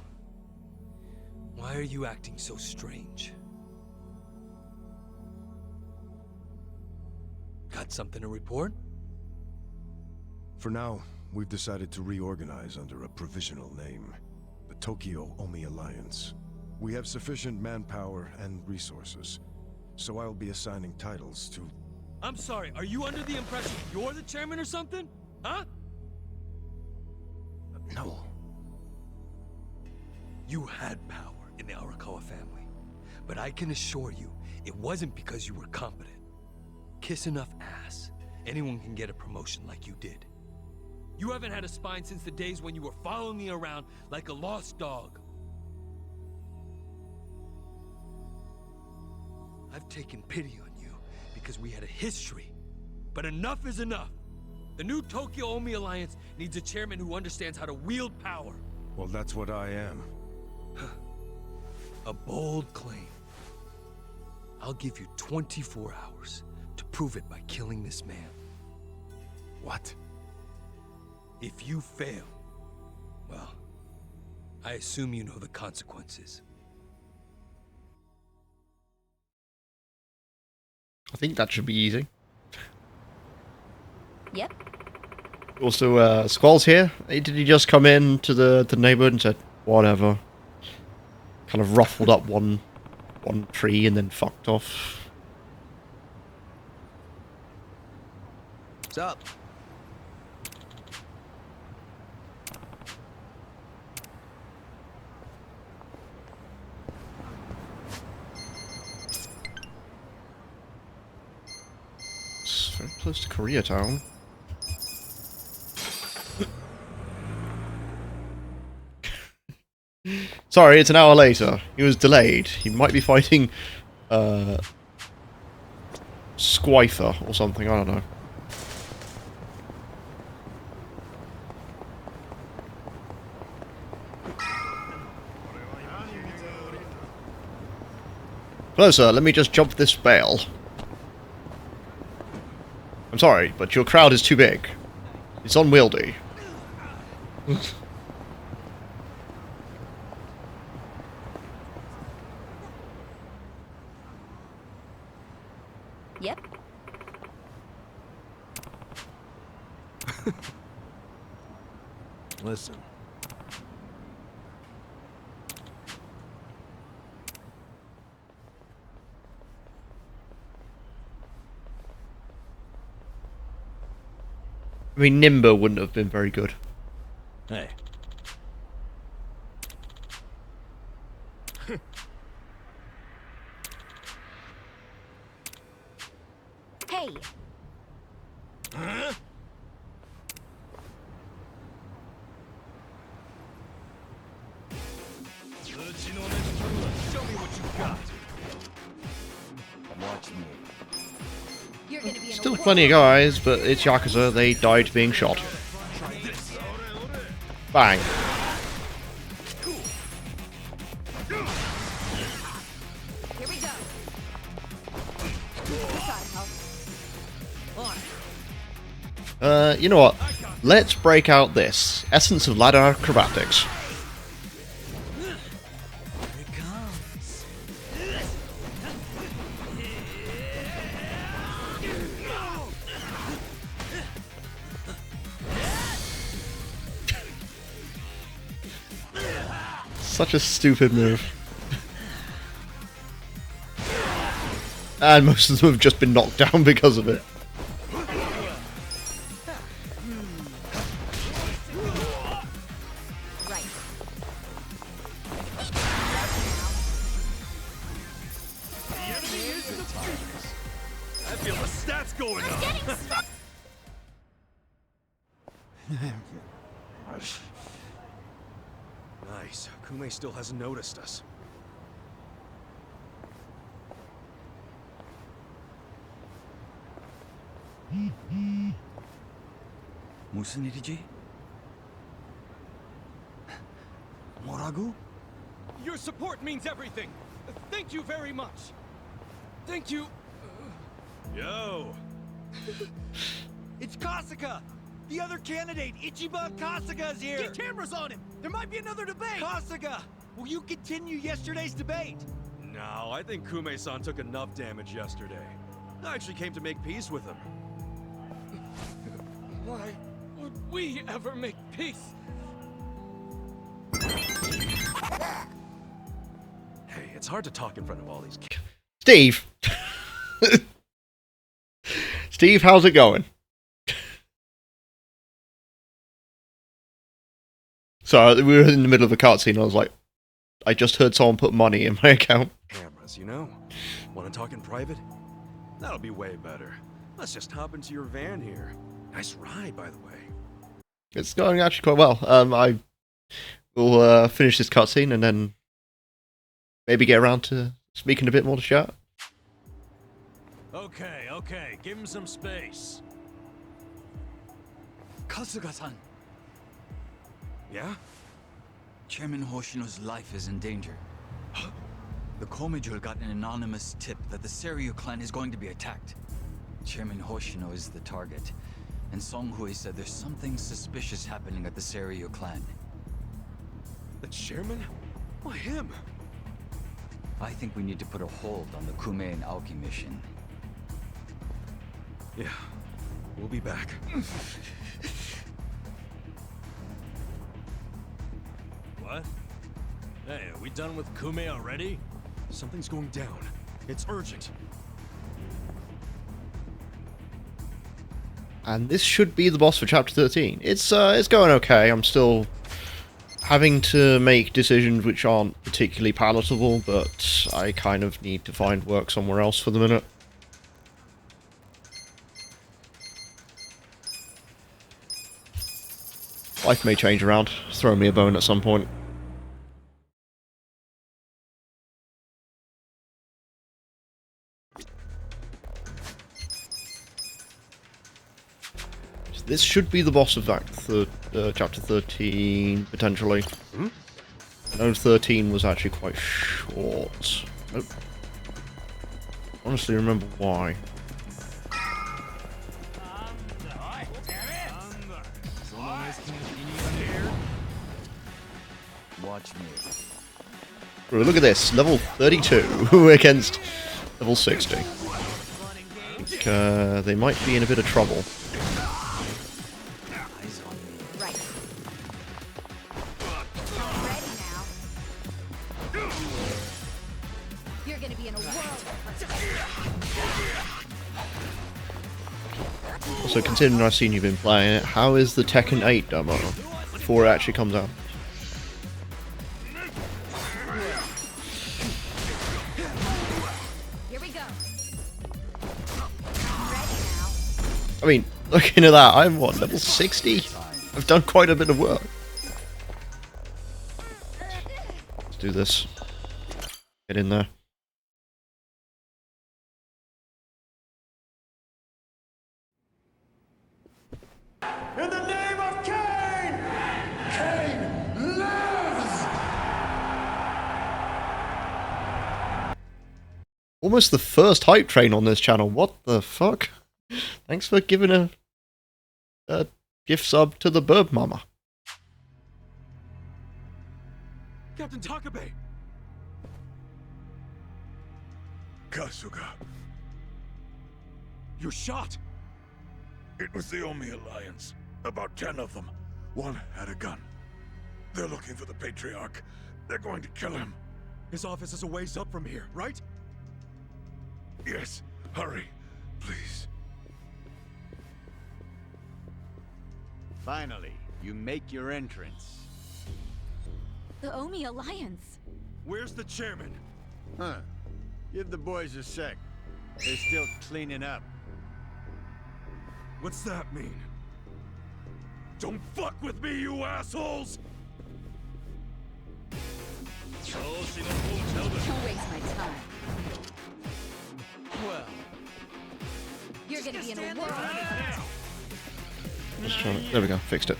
Why are you acting so strange? Got something to report? For now, we've decided to reorganize under a provisional name. The Tokyo Omi Alliance. We have sufficient manpower and resources, so I'll be assigning titles to... I'm sorry, are you under the impression you're the chairman or something? Huh? No. You had power in the Arakawa family, but I can assure you, it wasn't because you were competent. Kiss enough ass, anyone can get a promotion like you did. You haven't had a spine since the days when you were following me around like a lost dog. I've taken pity on you because we had a history, but enough is enough. The new Tokyo Omi Alliance needs a chairman who understands how to wield power. Well, that's what I am. A bold claim. I'll give you 24 hours to prove it by killing this man. What? If you fail, well, I assume you know the consequences. I think that should be easy. Yep. Also, Squall's here. Did he just come in to the neighborhood and said, whatever? Kind of ruffled up one tree and then fucked off. What's up? It's very close to Koreatown. Sorry, it's an hour later. He was delayed. He might be fighting Squifer or something, I don't know. Hello, sir. Let me just jump this bale. I'm sorry, but your crowd is too big. It's unwieldy. Yep. Listen. I mean, Nimba wouldn't have been very good. Hey. Hey. Huh? Show me what you got. Watch me. You're gonna be in Still a plenty of guys, but it's Yakuza. They died being shot. Bang. Here we go. You know what? Let's break out this. Essence of Ladder Acrobatics. Such a stupid move. And most of them have just been knocked down because of it. Right. I feel the stats going up. Nice. Kume still hasn't noticed us. 무슨 일이지? 뭐라고? Your support means everything. Thank you very much. Thank you. Yo. It's Kasuga! The other candidate, Ichiban Kasuga's here! Get cameras on him! There might be another debate! Kasuga! Will you continue yesterday's debate? No, I think Kume-san took enough damage yesterday. I actually came to make peace with him. Why would we ever make peace? Hey, it's hard to talk in front of all these kids. Steve! Steve, how's it going? So we were in the middle of a cutscene. I was like, I just heard someone put money in my account. Cameras, you know? Want to talk in private? That'll be way better. Let's just hop into your van here. Nice ride, by the way. It's going actually quite well. I will finish this cutscene and then maybe get around to speaking a bit more to chat. Okay, give him some space. Kasuga-san, Yeah? Chairman Hoshino's life is in danger. The Komijul got an anonymous tip that the Seiryu clan is going to be attacked. Chairman Hoshino is the target, and Song Hui said there's something suspicious happening at the Seiryu clan. The chairman? Why him? I think we need to put a hold on the Kume and Aoki mission. Yeah, we'll be back. What? Hey, are we done with Kume already? Something's going down. It's urgent. And this should be the boss for Chapter 13. It's going okay. I'm still having to make decisions which aren't particularly palatable, but I kind of need to find work somewhere else for the minute. Life may change around. Throw me a bone at some point. This should be the boss of Chapter 13, potentially. Hmm? I know 13 was actually quite short. I don't honestly remember why. Watch me. Bro, look at this, level 32 against level 60. I think, they might be in a bit of trouble. Right. Ready now. You're gonna be in a world of Also, considering I've seen you've been playing it, how is the Tekken 8 demo before it actually comes out? Here we go. Ready now. I mean, looking at that, I'm what, level 60? I've done quite a bit of work. Let's do this. Get in there. In the name of Cain! Cain lives! Almost the first hype train on this channel. What the fuck? Thanks for giving a gift sub to the Burb Mama. Captain Takabe! Kasuga, You're shot! it was the Omi Alliance. About 10 of them. One had a gun. They're looking for the Patriarch. They're going to kill him. His office is a ways up from here, right? Yes, hurry, please. Finally, you make your entrance. The Omi Alliance. Where's the chairman? Huh. Give the boys a sec. They're still cleaning up. What's that mean? Don't fuck with me, you assholes! Don't waste my time. Well, You're gonna be in a world. Just trying to, there we go, fixed it.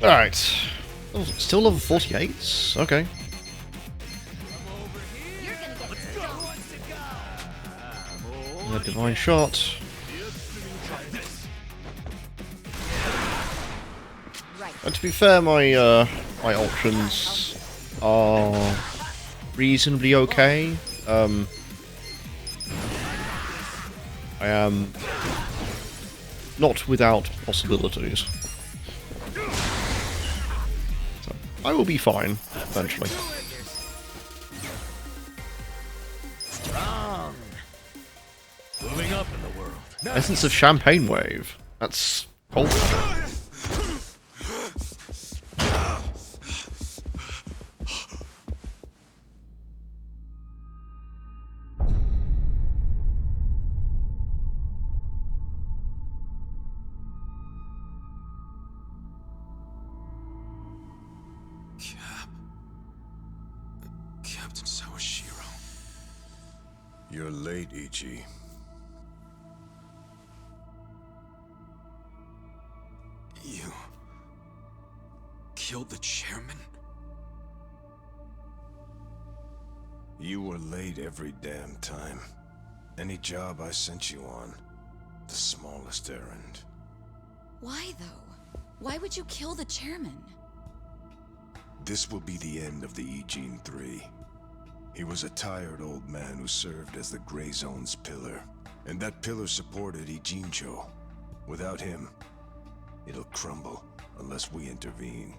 Alright. Oh, still level 48? Okay. You're gonna get stoned. A divine shot. And to be fair, my my options are reasonably okay. I am not without possibilities. So I will be fine eventually. Strong. Moving up in the world. Essence of Champagne Wave. That's cold. Captain Sawashiro. You're late, Ichi. You killed the chairman? You were late every damn time. Any job I sent you on, the smallest errand. Why though? Why would you kill the chairman? This will be the end of the E-Gene 3. He was a tired old man who served as the Gray Zone's pillar, And that pillar supported Ijincho. Without him, it'll crumble unless we intervene.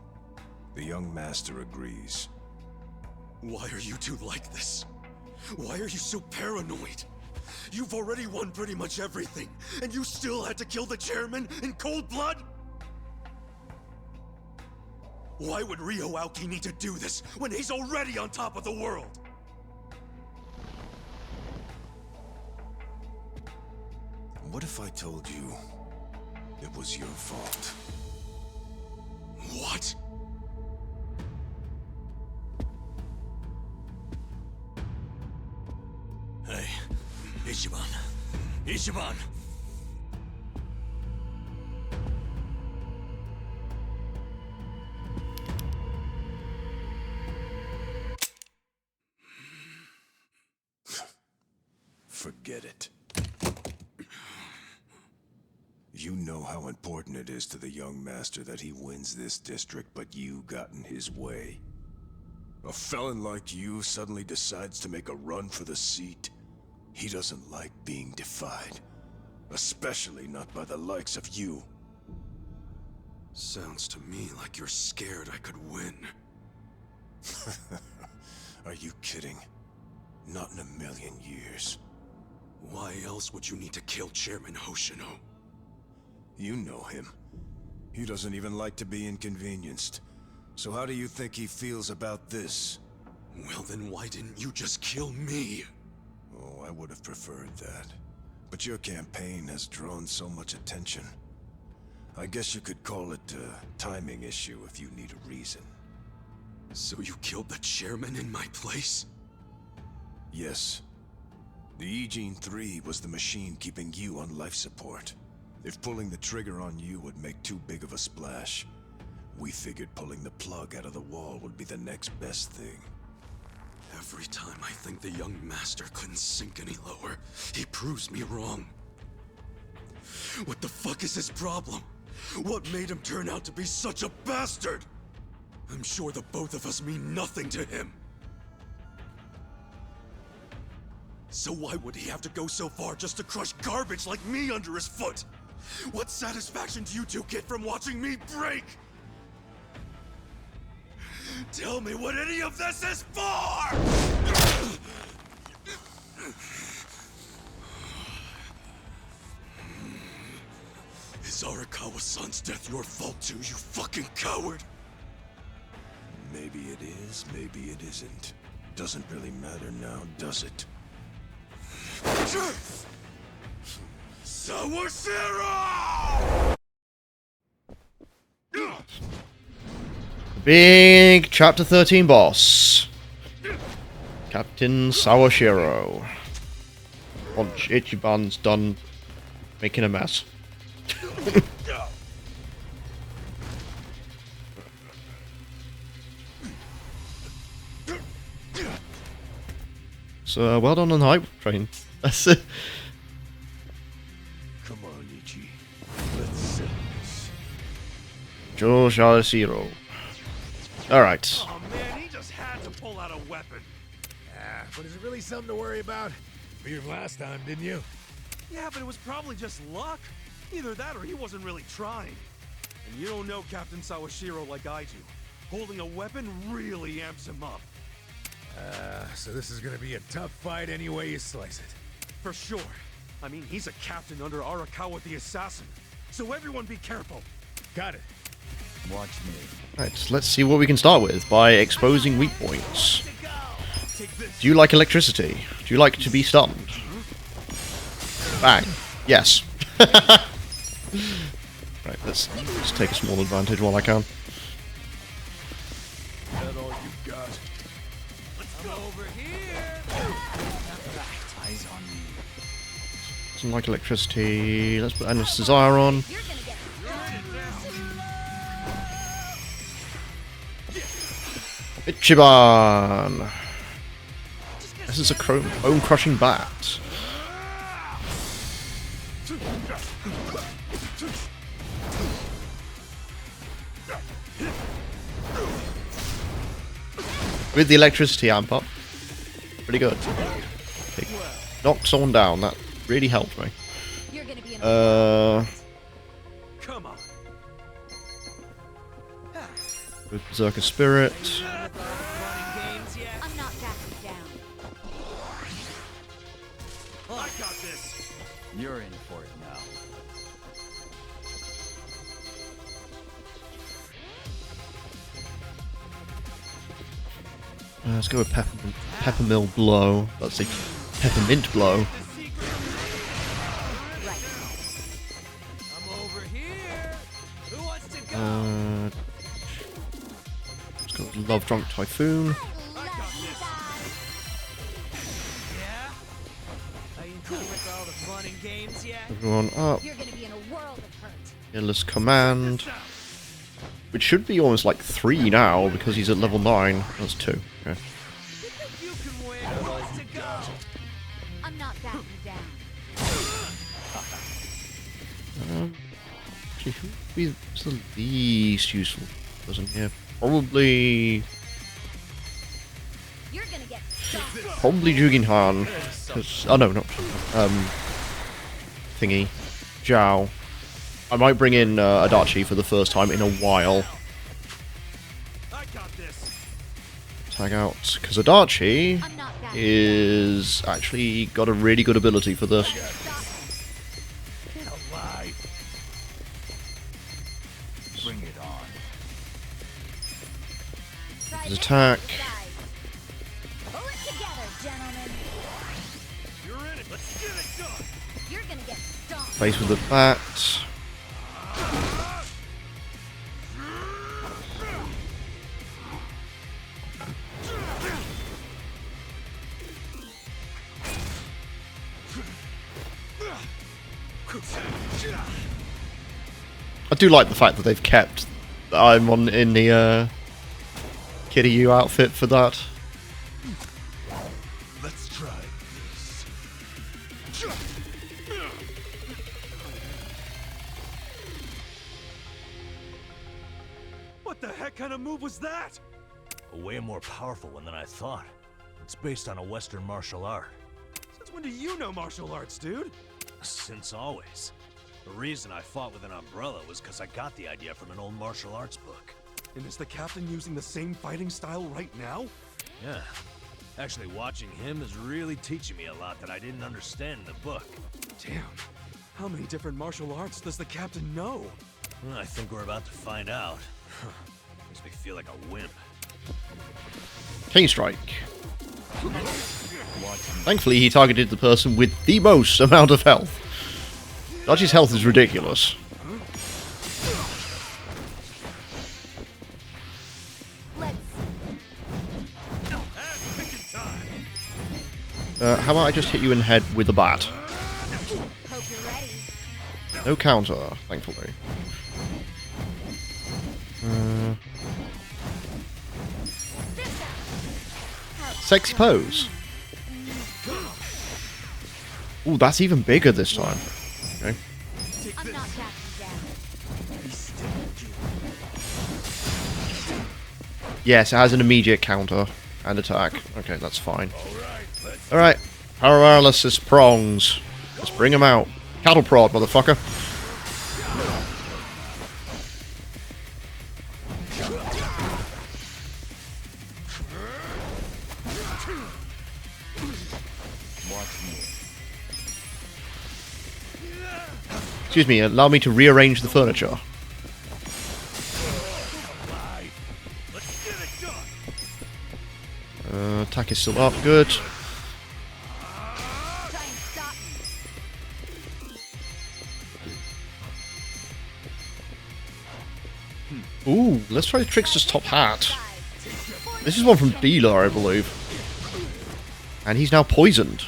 The young master agrees. Why are you two like this? Why are you so paranoid? You've already won pretty much everything, and you still had to kill the chairman in cold blood? Why would Ryo Aoki need to do this when he's already on top of the world? What if I told you it was your fault? What? Hey, Ichiban. Ichiban! Forget it. You know how important it is to the young master that he wins this district, but you got in his way. A felon like you suddenly decides to make a run for the seat. He doesn't like being defied. Especially not by the likes of you. Sounds to me like you're scared I could win. Are you kidding? Not in a million years. Why else would you need to kill Chairman Hoshino? You know him. He doesn't even like to be inconvenienced. So how do you think he feels about this? Well then why didn't you just kill me? Oh, I would have preferred that. But your campaign has drawn so much attention. I guess you could call it a timing issue if you need a reason. So you killed the chairman in my place? Yes. The Ijin 3 was the machine keeping you on life support. If pulling the trigger on you would make too big of a splash, we figured pulling the plug out of the wall would be the next best thing. Every time I think the young master couldn't sink any lower, he proves me wrong. What the fuck is his problem? What made him turn out to be such a bastard? I'm sure the both of us mean nothing to him. So why would he have to go so far just to crush garbage like me under his foot? What satisfaction do you two get from watching me break? Tell me what any of this is for! Is Arakawa-san's death your fault too, you fucking coward? Maybe it is, maybe it isn't. Doesn't really matter now, does it? Sawashiro! Big Chapter 13 boss. Captain Sawashiro. Once Ichiban's done making a mess. So, well done on the hype train. That's it. Come on, Ichi. Let's settle this. Joe Sawashiro. Alright. Oh man, he just had to pull out a weapon. Ah, but is it really something to worry about? Beat him last time, didn't you? Yeah, but it was probably just luck. Either that or he wasn't really trying. And you don't know Captain Sawashiro like I do. Holding a weapon really amps him up. So this is gonna be a tough fight any way you slice it. For sure. I mean, he's a captain under Arakawa the Assassin. So everyone be careful. Got it. Watch me. Right, let's see what we can start with by exposing weak points. Do you like electricity? Do you like to be stunned? Bang. Yes. Right, let's take a small advantage while I can. That all you got? Over here. Eyes on me. Doesn't like electricity. Let's put Endless Desire on. Ichiban! This is a bone-crushing bat. With the electricity amp up. Pretty good. Okay. Knock someone down. really helped me. You're gonna be in Come on. With Berserker Spirit. I'm not backing down. I got this. You're in for it now. Let's go with Peppermill Blow. That's a Peppermint Blow. Right. I'm over here. Who wants to go? Let's go with Love Drunk Typhoon. Are you done with all the fun and games yet? Everyone up. You're gonna be in a world of hurt. Endless Command. Which should be almost like 3 now because he's at level 9. That's 2. Okay. You can win. Who wants to go? I'm not backing down. Actually, who would be the least useful person here? Probably You're gonna get stopped. Probably Juginhan. Oh no, not thingy. Zhao. I might bring in Adachi for the first time in a while. I got this. Tag out, because Adachi I'm not backing is actually got a really good ability for this. Get alive. Bring it on. down. His attack. Pull it together, gentlemen. You're in it. Let's get it done. You're gonna get stomped. Face with the bat. I do like the fact that they've kept I'm on in the Kitty U outfit for that. Let's try this. What the heck kind of move was that? A way more powerful one than I thought. It's based on a Western martial art. Since when do you know martial arts, dude? Since always. The reason I fought with an umbrella was because I got the idea from an old martial arts book. And is the captain using the same fighting style right now? Yeah. Actually, watching him is really teaching me a lot that I didn't understand in the book. Damn. How many different martial arts does the captain know? Well, I think we're about to find out. Makes me feel like a wimp. King Strike. Thankfully, he targeted the person with the most amount of health. Dodgy's health is ridiculous. How about I just hit you in the head with a bat? Hope you're ready. No counter, thankfully. Sexy pose. Ooh, that's even bigger this time. Okay. I'm not backing down. Yes, it has an immediate counter and attack. Okay, that's fine. Alright, paralysis prongs. Let's bring them out. Cattle prod, motherfucker. Excuse me, allow me to rearrange the furniture. Attack is still up, good. Ooh, let's try Trickster's top hat. This is one from Dealer, I believe. And he's now poisoned.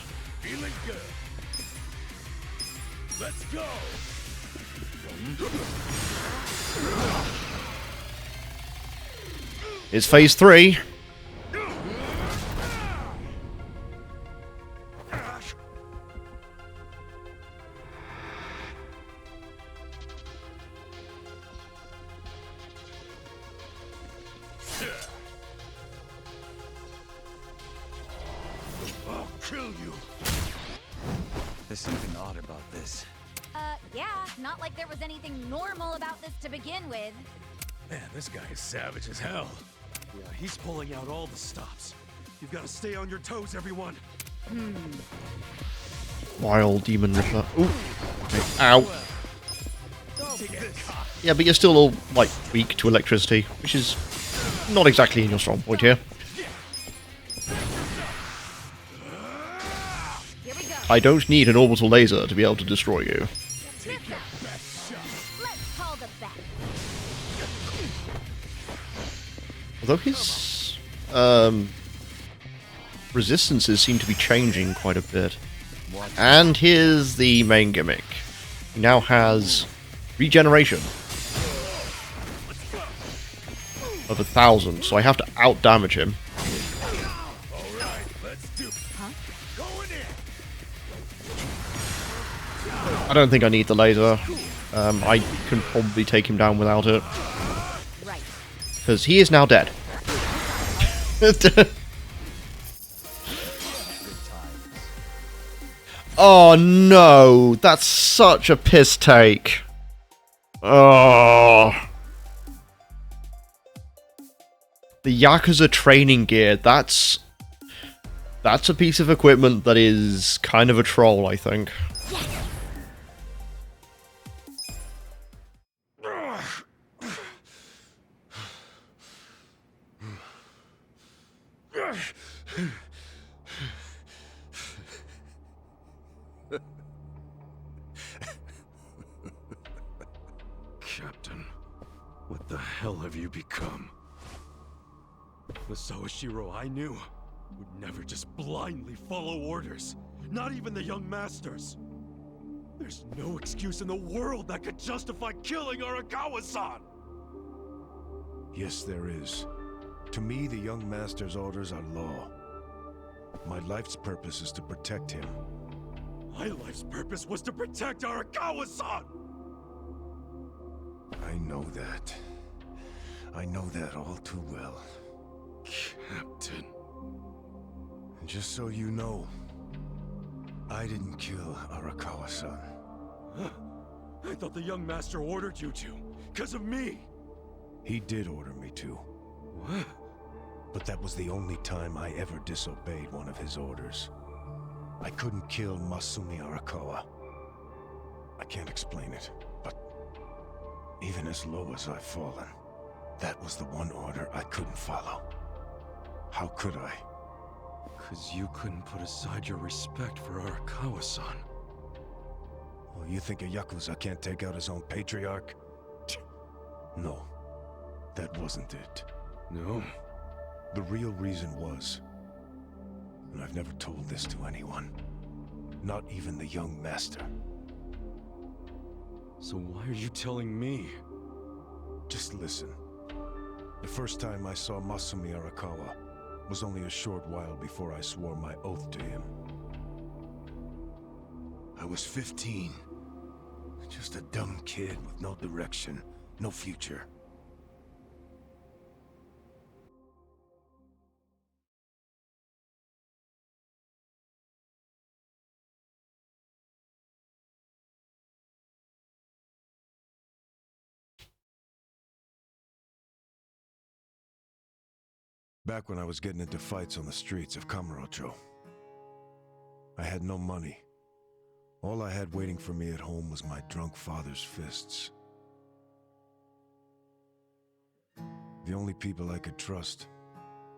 Let's go. It's phase 3. I'll kill you. There's something odd about this. Yeah, not like there was anything normal about this to begin with. Man, this guy is savage as hell. Yeah, he's pulling out all the stops. You've got to stay on your toes, everyone. Wild demon ripper. Ooh. Okay. Ow. Yeah, but you're still all, like, weak to electricity, which is not exactly in your strong point here. I don't need an orbital laser to be able to destroy you. Although his resistances seem to be changing quite a bit. And here's the main gimmick. He now has regeneration of 1,000, so I have to out-damage him. I don't think I need the laser. I can probably take him down without it. Because he is now dead. Oh no, that's such a piss take. Oh. The Yakuza training gear, that's a piece of equipment that is kind of a troll, I think. Captain, what the hell have you become? The Sawashiro I knew would never just blindly follow orders. Not even the young masters. There's no excuse in the world that could justify killing Arakawa-san! Yes, there is. To me, the young master's orders are law. My life's purpose is to protect him. My life's purpose was to protect Arakawa-san! I know that. I know that all too well. Captain. And just so you know, I didn't kill Arakawa-san. Huh? I thought the young master ordered you to, because of me! He did order me to. What? But that was the only time I ever disobeyed one of his orders. I couldn't kill Masumi Arakawa. I can't explain it, but even as low as I've fallen, that was the one order I couldn't follow. How could I? 'Cause you couldn't put aside your respect for Arakawa-san. Well, you think a Yakuza can't take out his own patriarch? No, that wasn't it. No? The real reason was, and I've never told this to anyone, not even the young master. So why are you telling me? Just listen. The first time I saw Masumi Arakawa was only a short while before I swore my oath to him. I was 15. Just a dumb kid with no direction, no future. Back when I was getting into fights on the streets of Kamurocho. I had no money. All I had waiting for me at home was my drunk father's fists. The only people I could trust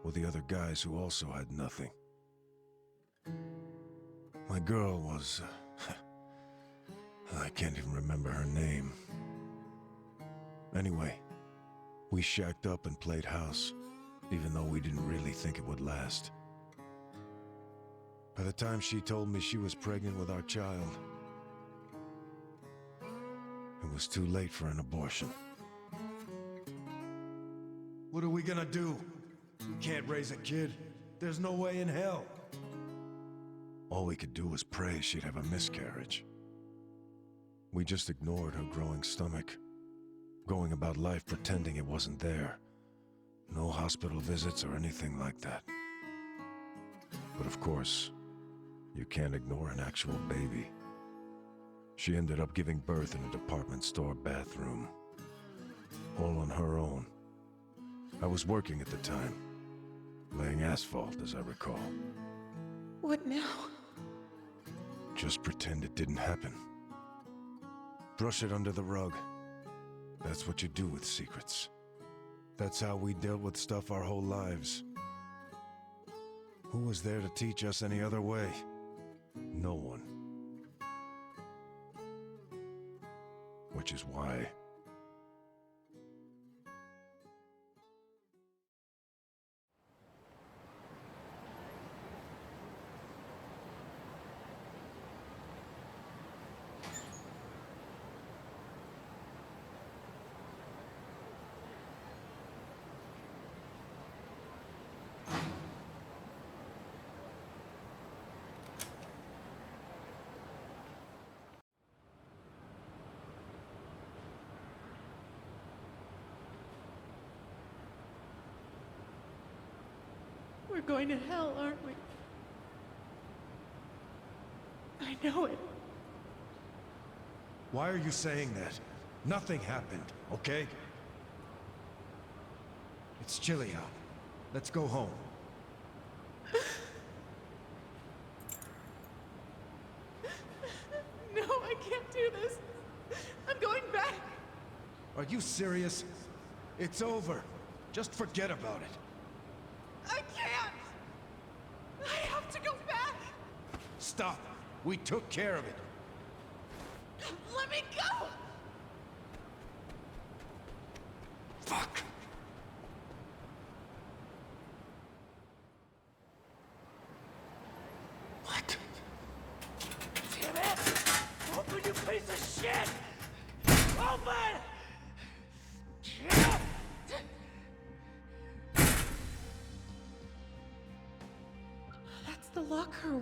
were the other guys who also had nothing. My girl was... I can't even remember her name. Anyway, we shacked up and played house, even though we didn't really think it would last. By the time she told me she was pregnant with our child, it was too late for an abortion. What are we gonna do? We can't raise a kid. There's no way in hell. All we could do was pray she'd have a miscarriage. We just ignored her growing stomach, going about life pretending it wasn't there. No hospital visits or anything like that. But of course, You can't ignore an actual baby. She ended up giving birth in a department store bathroom. All on her own. I was working at the time. Laying asphalt, as I recall. What now? Just pretend it didn't happen. Brush it under the rug. That's what you do with secrets. That's how we dealt with stuff our whole lives. Who was there to teach us any other way? No one. Which is why... We're going to hell, aren't we? I know it. Why are you saying that? Nothing happened, okay? It's chilly out. Let's go home. No, I can't do this. I'm going back. Are you serious? It's over. Just forget about it. I can't. I have to go back. Stop. We took care of it. Let me go. Fuck. What? Damn it! Open, you piece of shit! Open! That's the locker.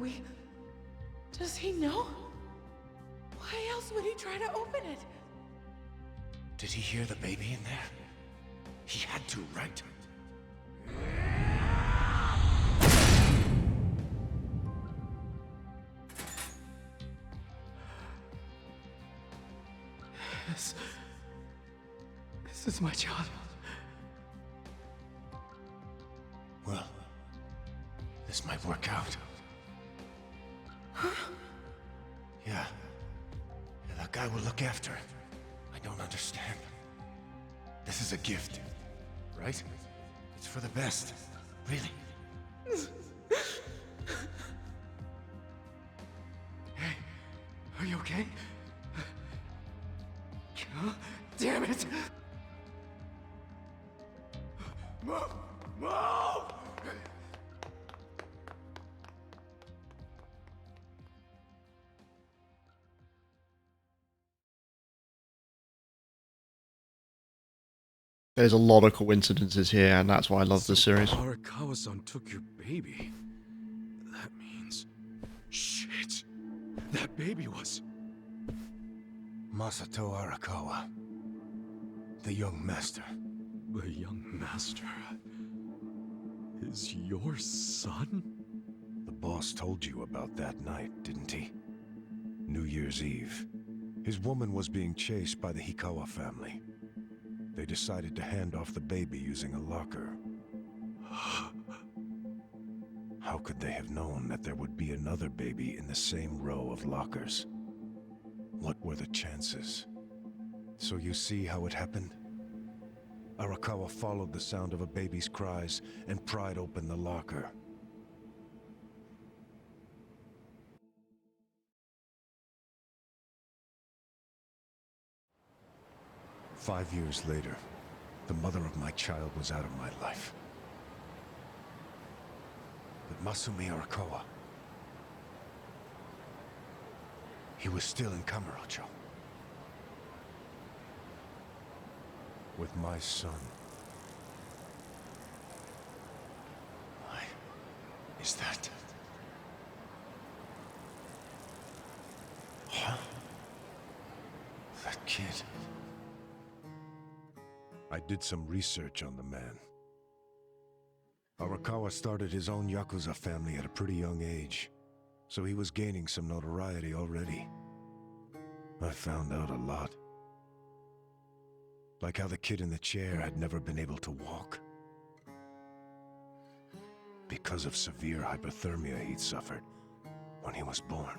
Does he know? Why else would he try to open it? Did he hear the baby in there? He had to, right? This is my job. Well, this might work out. Yeah. That guy will look after it. I don't understand. This is a gift, right? It's for the best. Really. Hey, are you okay? Damn it! Move! Move! There's a lot of coincidences here, and that's why I love this series. Arakawa-san took your baby. That means... Shit! That baby was... Masato Arakawa. The young master. The young master... is your son? The boss told you about that night, didn't he? New Year's Eve. His woman was being chased by the Hikawa family. They decided to hand off the baby using a locker. How could they have known that there would be another baby in the same row of lockers? What were the chances? So you see how it happened? Arakawa followed the sound of a baby's cries and pried open the locker. "5 years later, the mother of my child was out of my life. But Masumi Arakawa, he was still in Kamurocho. With my son. Why is that? Huh? That kid. I did some research on the man. Arakawa started his own Yakuza family at a pretty young age. so he was gaining some notoriety already. I found out a lot. Like how the kid in the chair had never been able to walk. Because of severe hypothermia he'd suffered when he was born.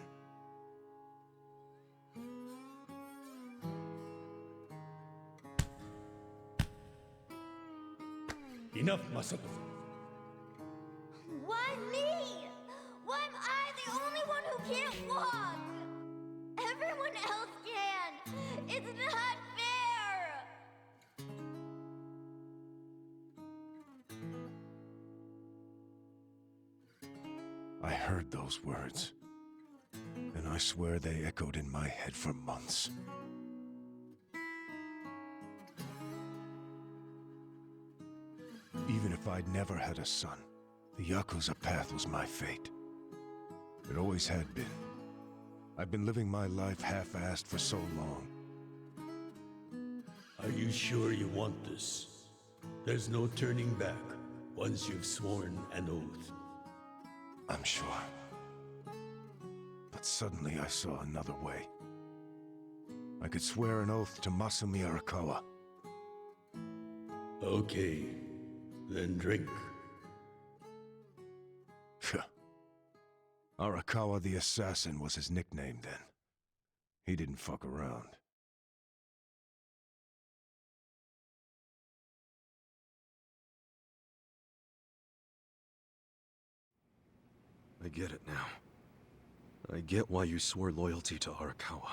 Enough, Muscle. Why me? Why am I the only one who can't walk? Everyone else can. It's not fair. I heard those words, and I swear they echoed in my head for months. Even if I'd never had a son, the Yakuza path was my fate. It always had been. I've been living my life half-assed for so long. Are you sure you want this? There's no turning back once you've sworn an oath. I'm sure. But suddenly I saw another way. I could swear an oath to Masumi Arakawa. Okay, then drink. Arakawa the Assassin was his nickname then. He didn't fuck around. I get it now. I get why you swore loyalty to Arakawa.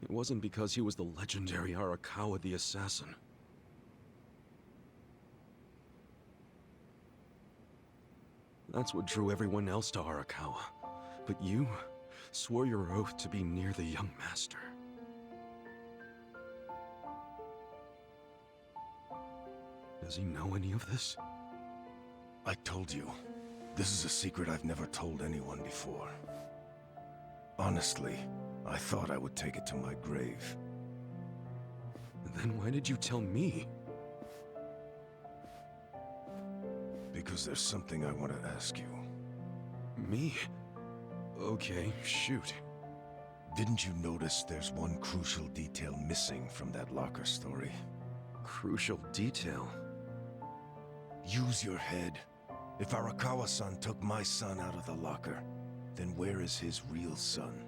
It wasn't because he was the legendary Arakawa the Assassin. That's what drew everyone else to Arakawa. But you swore your oath to be near the young master. Does he know any of this? I told you, this is a secret I've never told anyone before. Honestly, I thought I would take it to my grave. Then why did you tell me? Because there's something I want to ask you. Me? Okay, shoot. Didn't you notice there's one crucial detail missing from that locker story? Crucial detail? Use your head. If Arakawa-san took my son out of the locker, then where is his real son?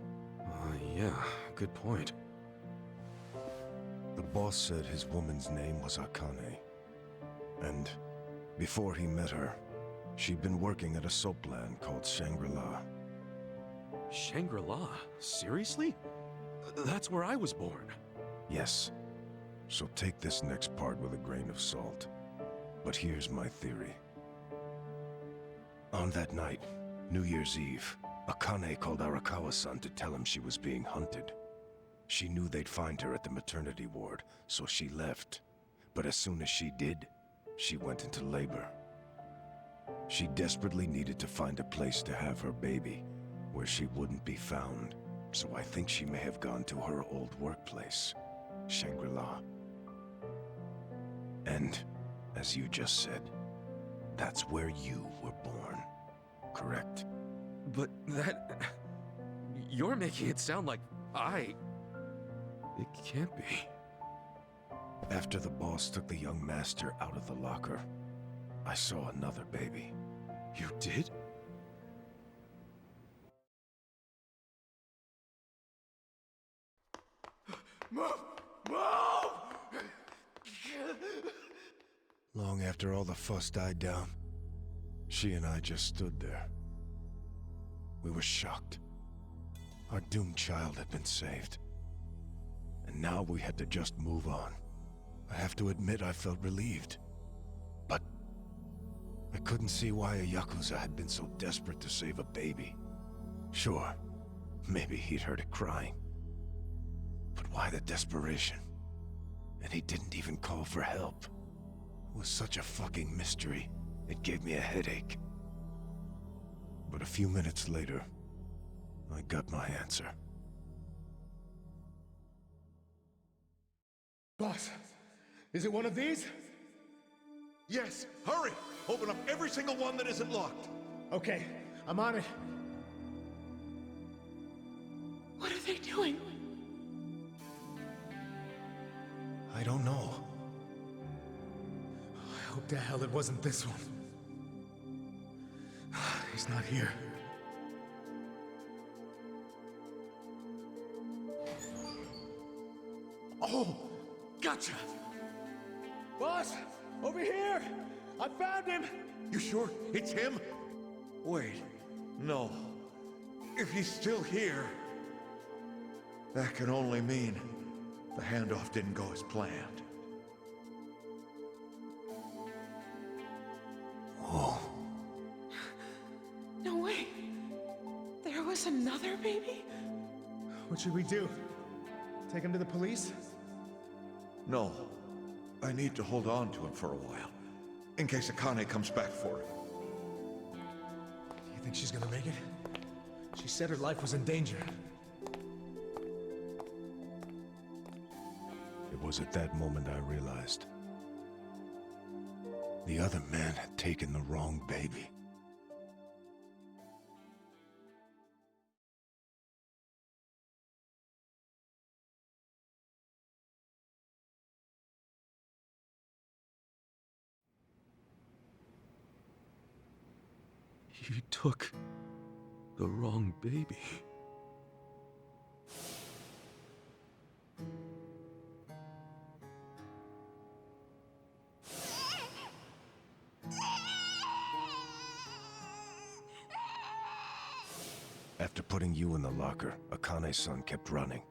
Yeah, good point. The boss said his woman's name was Akane. And before he met her, she'd been working at a soap land called Shangri-La. Shangri-La? Seriously? That's where I was born. Yes. So take this next part with a grain of salt. But here's my theory. On that night, New Year's Eve, Akane called Arakawa-san to tell him she was being hunted. She knew they'd find her at the maternity ward, so she left. But as soon as she did, she went into labor. She desperately needed to find a place to have her baby, where she wouldn't be found. So I think she may have gone to her old workplace, Shangri-La. And, as you just said, that's where you were born, correct? But that... You're making it sound like I... It can't be. After the boss took the young master out of the locker, I saw another baby. You did? Move! Move! Long after all the fuss died down, she and I just stood there. We were shocked. Our doomed child had been saved. And now we had to just move on. I have to admit I felt relieved. But I couldn't see why a Yakuza had been so desperate to save a baby. Sure, maybe he'd heard it crying. But why the desperation? And he didn't even call for help. It was such a fucking mystery. It gave me a headache. But a few minutes later, I got my answer. Boss, is it one of these? Yes, hurry! Open up every single one that isn't locked. Okay, I'm on it. What are they doing? I don't know. I hope to hell it wasn't this one. He's not here. Oh, gotcha! Boss, over here! I found him! You sure it's him? Wait, no. If he's still here, that can only mean the handoff didn't go as planned. Whoa. No way. There was another baby? What should we do? Take him to the police? No. I need to hold on to him for a while, in case Akane comes back for him. You think she's gonna make it? She said her life was in danger. It was at that moment I realized the other man had taken the wrong baby. You took the wrong baby. After putting you in the locker, Akane's son kept running.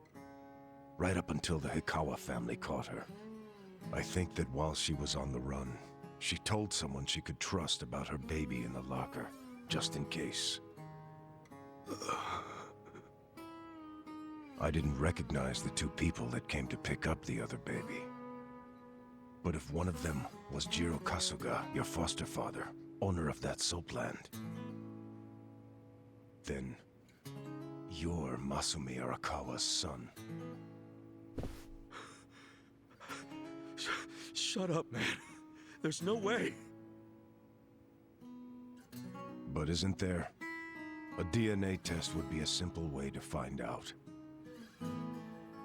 Right up until the Hikawa family caught her. I think that while she was on the run, she told someone she could trust about her baby in the locker, just in case. I didn't recognize the two people that came to pick up the other baby. But if one of them was Jiro Kasuga, your foster father, owner of that soapland, then you're Masumi Arakawa's son. Shut up, man. There's no way. But isn't there? A DNA test would be a simple way to find out.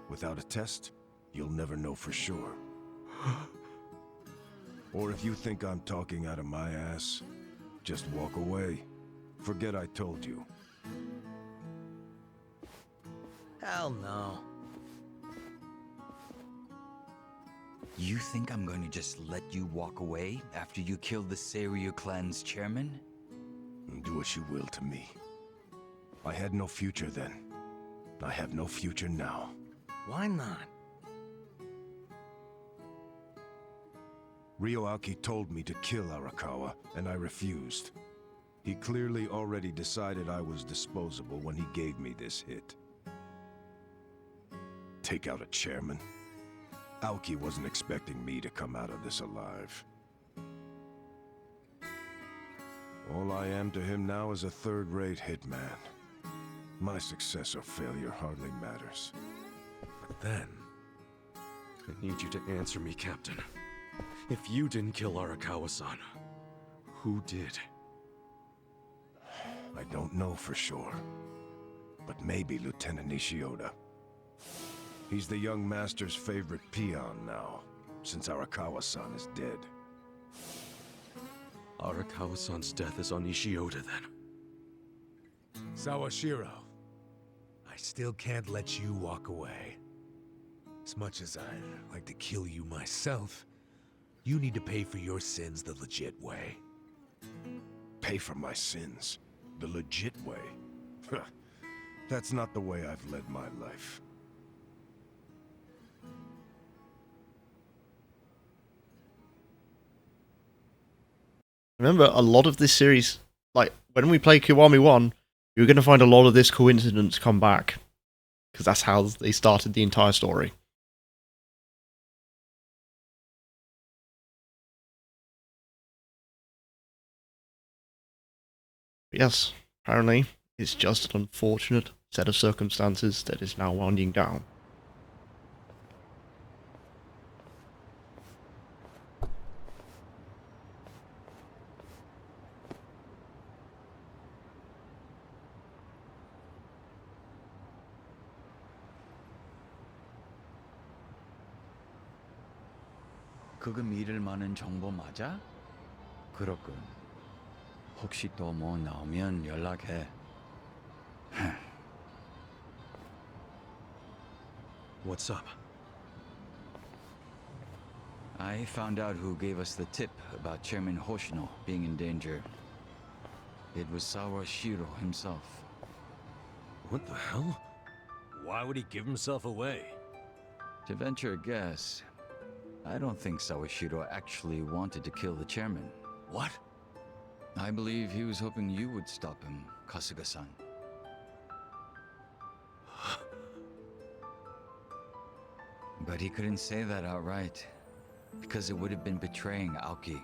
Without a test, you'll never know for sure. Or if you think I'm talking out of my ass, just walk away. Forget I told you. Hell no. You think I'm going to just let you walk away after you killed the Seiryu clan's chairman? Do what you will to me. I had no future then. I have no future now. Why not? Ryoaki told me to kill Arakawa, and I refused. He clearly already decided I was disposable when he gave me this hit. Take out a chairman? Aoki wasn't expecting me to come out of this alive. All I am to him now is a third-rate hitman. My success or failure hardly matters. But then, I need you to answer me, Captain. If you didn't kill Arakawa-san, who did? I don't know for sure, but maybe Lieutenant Nishioda. He's the young master's favorite peon now, since Arakawa-san is dead. Arakawa-san's death is on Ishioda, then. Sawashiro, I still can't let you walk away. As much as I'd like to kill you myself, you need to pay for your sins the legit way. Pay for my sins? The legit way? That's not the way I've led my life. Remember, a lot of this series, like, when we play Kiwami 1, you're going to find a lot of this coincidence come back. Because that's how they started the entire story. But yes, apparently, it's just an unfortunate set of circumstances that is now winding down. 그거 믿을 만한 정보 맞아? 그렇군. 혹시 또 뭐 나오면 연락해. What's up? I found out who gave us the tip about Chairman Hoshino being in danger. It was Sawashiro himself. What the hell? Why would he give himself away? To venture a guess, I don't think Sawashiro actually wanted to kill the chairman. What? I believe he was hoping you would stop him, Kasuga-san. But he couldn't say that outright, because it would have been betraying Aoki.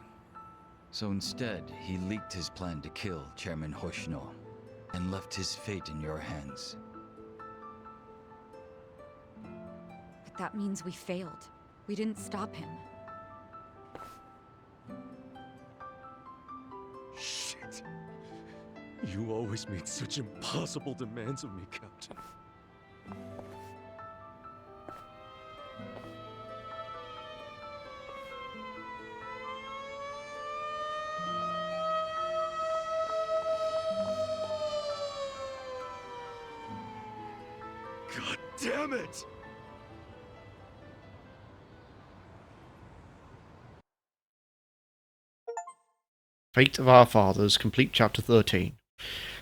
So instead, he leaked his plan to kill Chairman Hoshino, and left his fate in your hands. But that means we failed. We didn't stop him. Shit. You always made such impossible demands of me, Captain. God damn it! Fate of Our Fathers, complete chapter 13.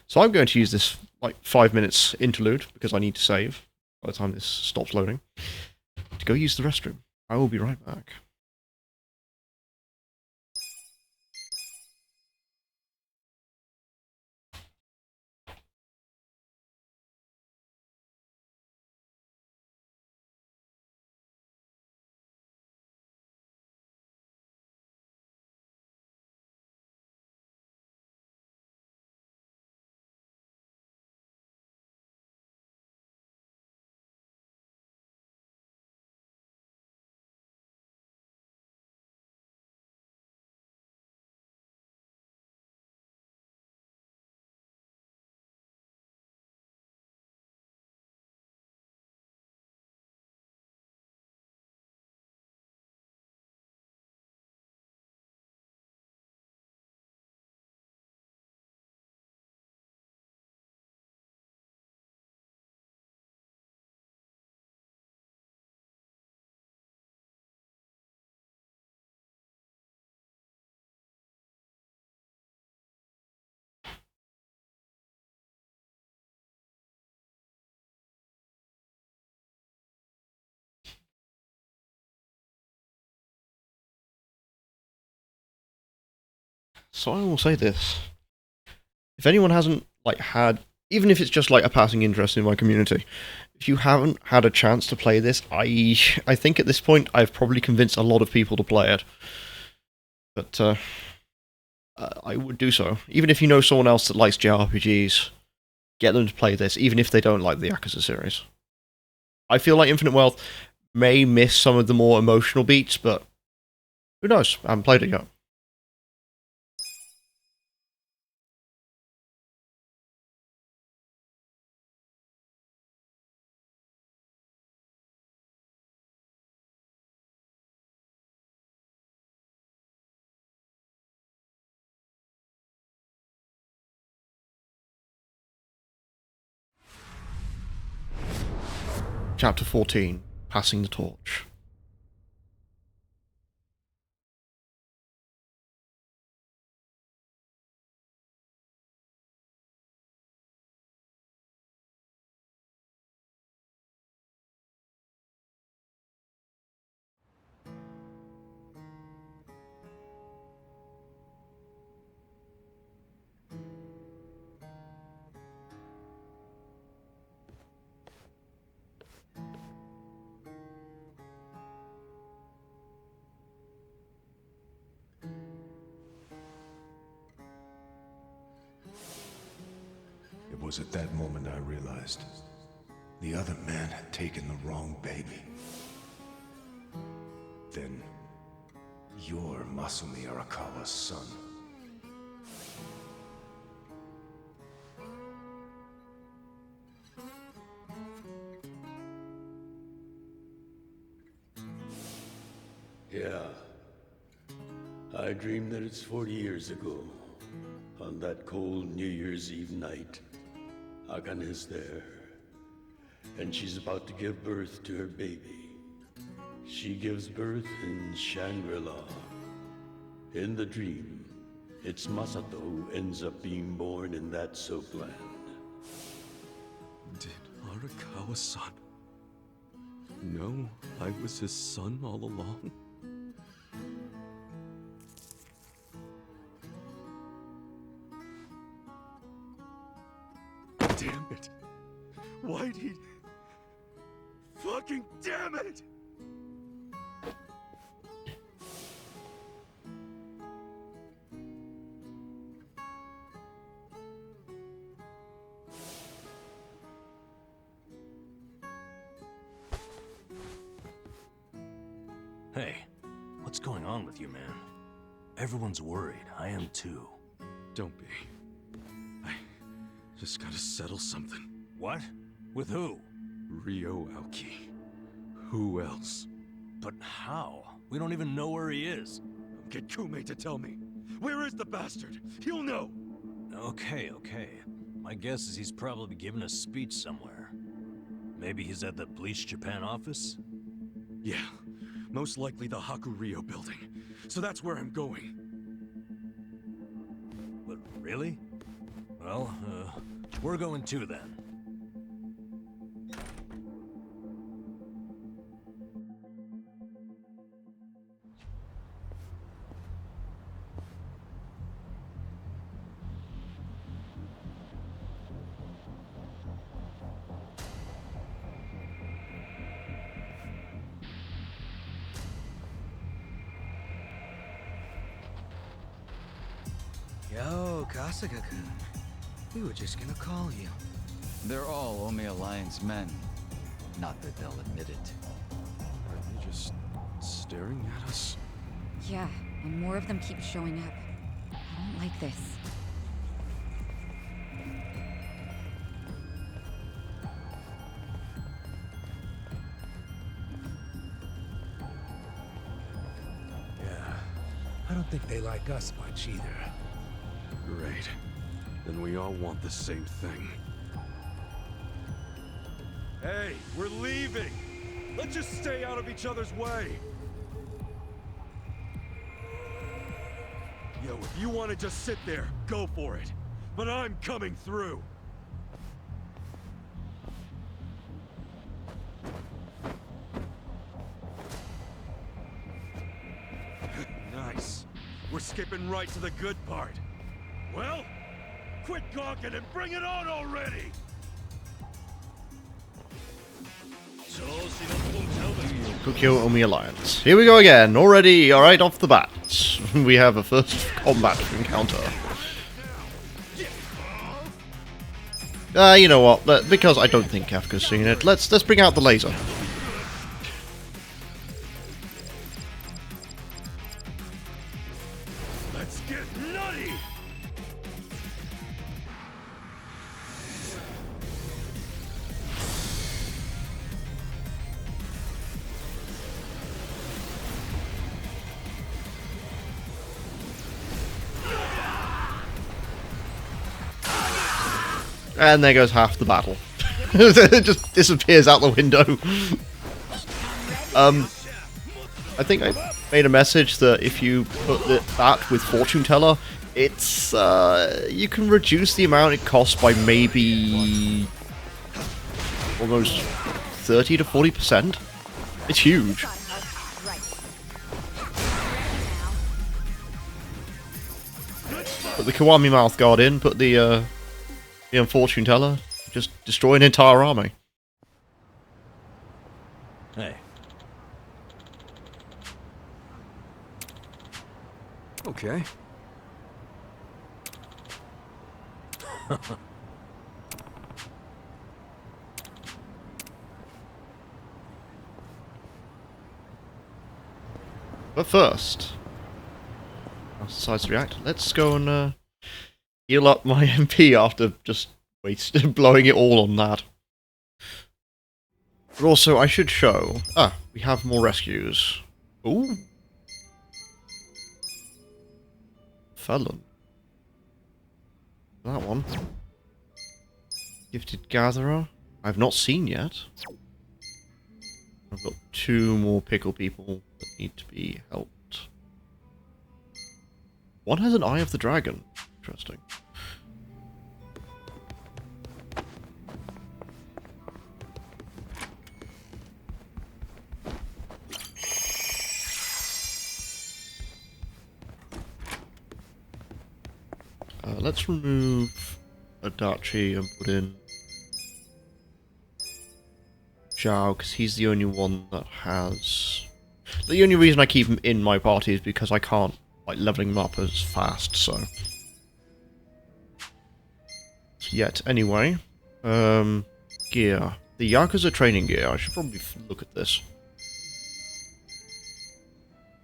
So I'm going to use this like 5 minutes interlude, because I need to save by the time this stops loading, to go use the restroom. I will be right back. So I will say this. If anyone hasn't had, even if it's just like a passing interest in my community, if you haven't had a chance to play this, I think at this point I've probably convinced a lot of people to play it. But I would do so. Even if you know someone else that likes JRPGs, get them to play this, even if they don't like the Yakuza series. I feel like Infinite Wealth may miss some of the more emotional beats, but who knows? I haven't played it yet. Chapter 14, Passing the Torch. It was at that moment I realized the other man had taken the wrong baby. Then, you're Masumi Arakawa's son. Yeah, I dream that it's 40 years ago, on that cold New Year's Eve night. Akane's there, and she's about to give birth to her baby. She gives birth in Shangri-La. In the dream, it's Masato who ends up being born in that soapland. Did Arakawa-san know I was his son all along? Damn it! Why'd he... Fucking damn it! Hey, what's going on with you, man? Everyone's worried. I am too. Don't be. I just gotta settle something. What? With who? Ryo Aoki. Who else? But how? We don't even know where he is. Get Kume to tell me. Where is the bastard? He'll know. Okay. My guess is he's probably giving a speech somewhere. Maybe he's at the Bleach Japan office? Yeah, most likely the Hakuryo building. So that's where I'm going. But really? Well, we're going too then. Yo, Kasuga-kun. We were just gonna call you. They're all Omi Alliance men. Not that they'll admit it. Are they just staring at us? Yeah, and more of them keep showing up. I don't like this. Yeah, I don't think they like us much either. Great. Then we all want the same thing. Hey, we're leaving! Let's just stay out of each other's way! Yo, if you want to just sit there, go for it. But I'm coming through! Nice. We're skipping right to the good part. Well, quit gawking and bring it on already! Tokyo Omi Alliance. Here we go again. Already, alright, off the bat. We have a first combat encounter. You know what? Because I don't think Kafka's seen it, let's bring out the laser. Let's get nutty! And there goes half the battle. It just disappears out the window. I think I made a message that if you put that with Fortune Teller, it's you can reduce the amount it costs by maybe almost 30 to 40%. It's huge. Put the Kiwami mouth guard in, put the Fortune Teller, just destroy an entire army. Hey. Okay. But first, how decides to react. Let's go and heal up my MP after just blowing it all on that. But also, I should show... we have more rescues. Ooh. felon. That one. Gifted gatherer. I've not seen yet. I've got 2 more pickle people that need to be helped. One has an Eye of the Dragon. Interesting. Let's remove Adachi and put in Zhao, because he's the only one that has... The only reason I keep him in my party is because I can't, like, leveling him up as fast, so... Yet, anyway. Gear. The Yakuza training gear, I should probably look at this.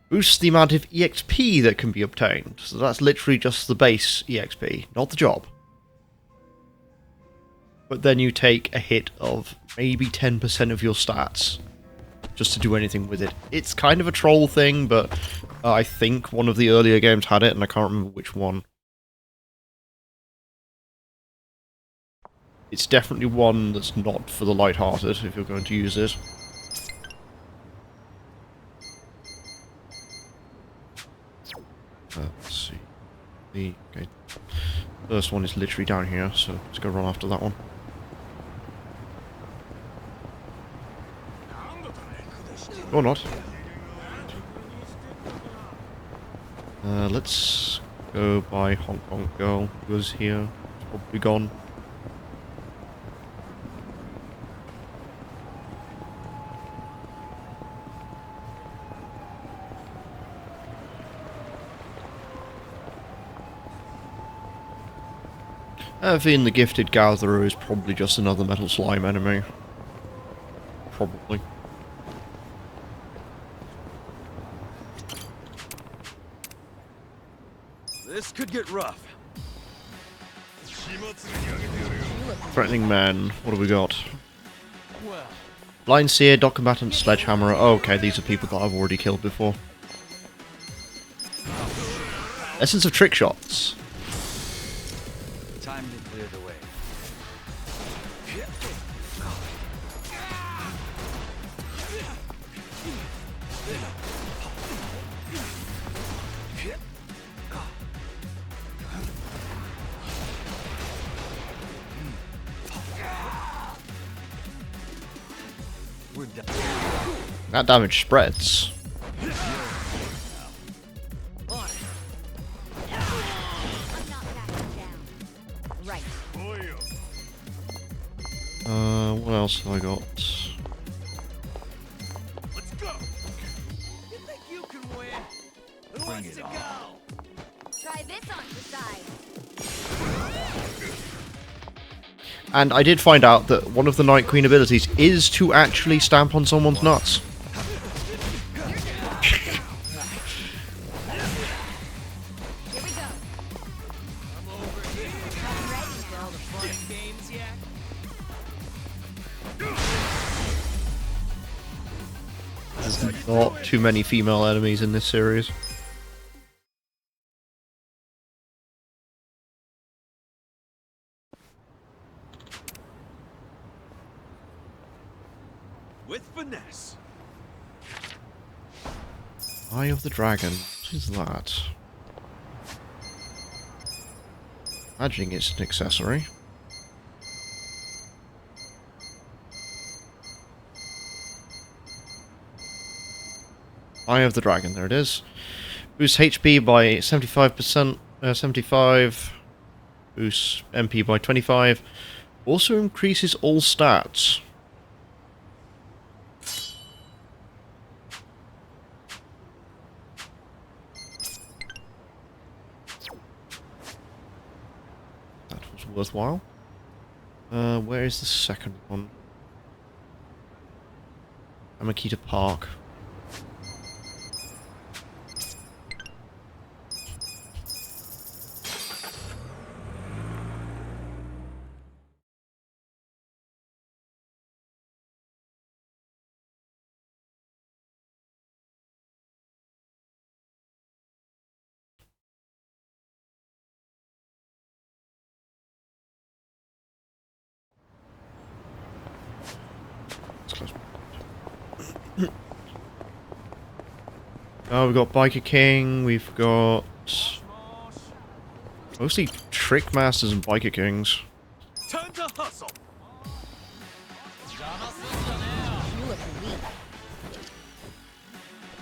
Boosts the amount of EXP that can be obtained, so that's literally just the base EXP, not the job. But then you take a hit of maybe 10% of your stats just to do anything with it. It's kind of a troll thing, but I think one of the earlier games had it, and I can't remember which one. It's definitely one that's not for the light-hearted if you're going to use it. Let's see. Okay. First one is literally down here, so let's go run after that one. Or not. Let's go by Hong Kong Girl, who was here. She's probably gone. Being the Gifted Gatherer is probably just another Metal Slime enemy. Probably. This could get rough. Threatening Man, what have we got? Blind Seer, Dot Combatant, Sledgehammerer. Oh, okay, these are people that I've already killed before. Essence of Trick Shots. Time to clear the way. We're done. That damage spreads. What else have I got? Let's go. You think you can win? Who wants to go? Try this on the side. And I did find out that one of the Night Queen abilities is to actually stamp on someone's nuts. There's not too many female enemies in this series. With finesse. Eye of the Dragon. What is that? Imagining it's an accessory. Eye of the Dragon, there it is. Boosts HP by 75%, 75. Boosts MP by 25. Also increases all stats. That was worthwhile. Where is the second one? Amakita Park. Oh, we've got Biker King, we've got mostly Trick Masters and Biker Kings. Time to hustle. You look weak.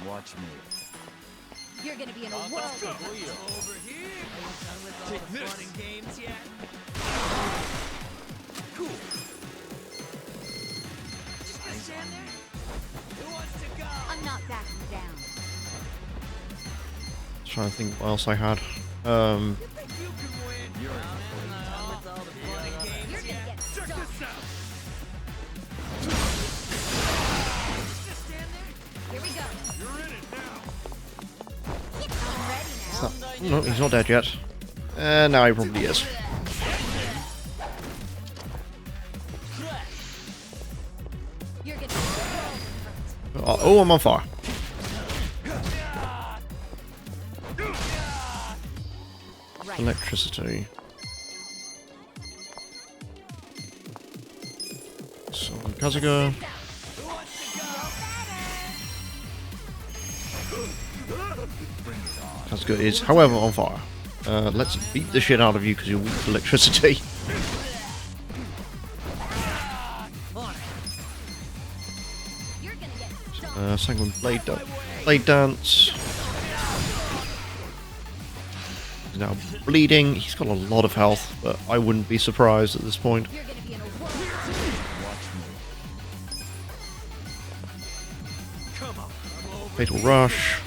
Watch me. You're gonna be in a world of Over here. Take this. Fun and games yet? Cool. Just gonna stand there? Who wants to go? I'm not backing down. Trying to think what else I had. You think you can win? You're with all the fun and games You're gonna get Check stuck. this out. Just stand there. Here we go. You're in it now. I'm ready now. No, he's not dead yet. Now he probably is. You're gonna Oh, I'm on fire. right. Electricity. So, Kazuga. Kazuga is, however, on fire. Let's beat the shit out of you because you're weak to electricity. You're gonna get stuck. Sanguine Blade Dance. He's now bleeding. He's got a lot of health, but I wouldn't be surprised at this point. You're gonna be in a world. Come on. Fatal Rush.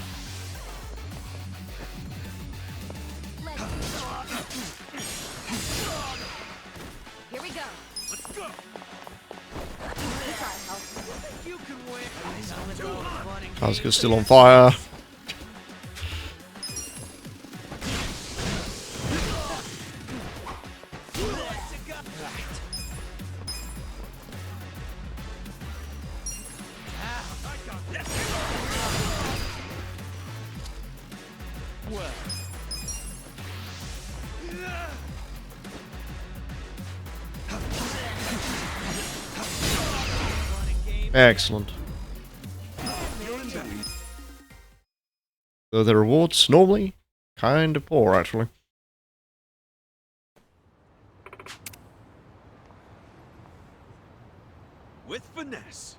Here we go. Let's go. This ought to help. You can win. Too hot. Kazuga's still on fire. Excellent. Though the rewards normally kind of poor, actually. With finesse.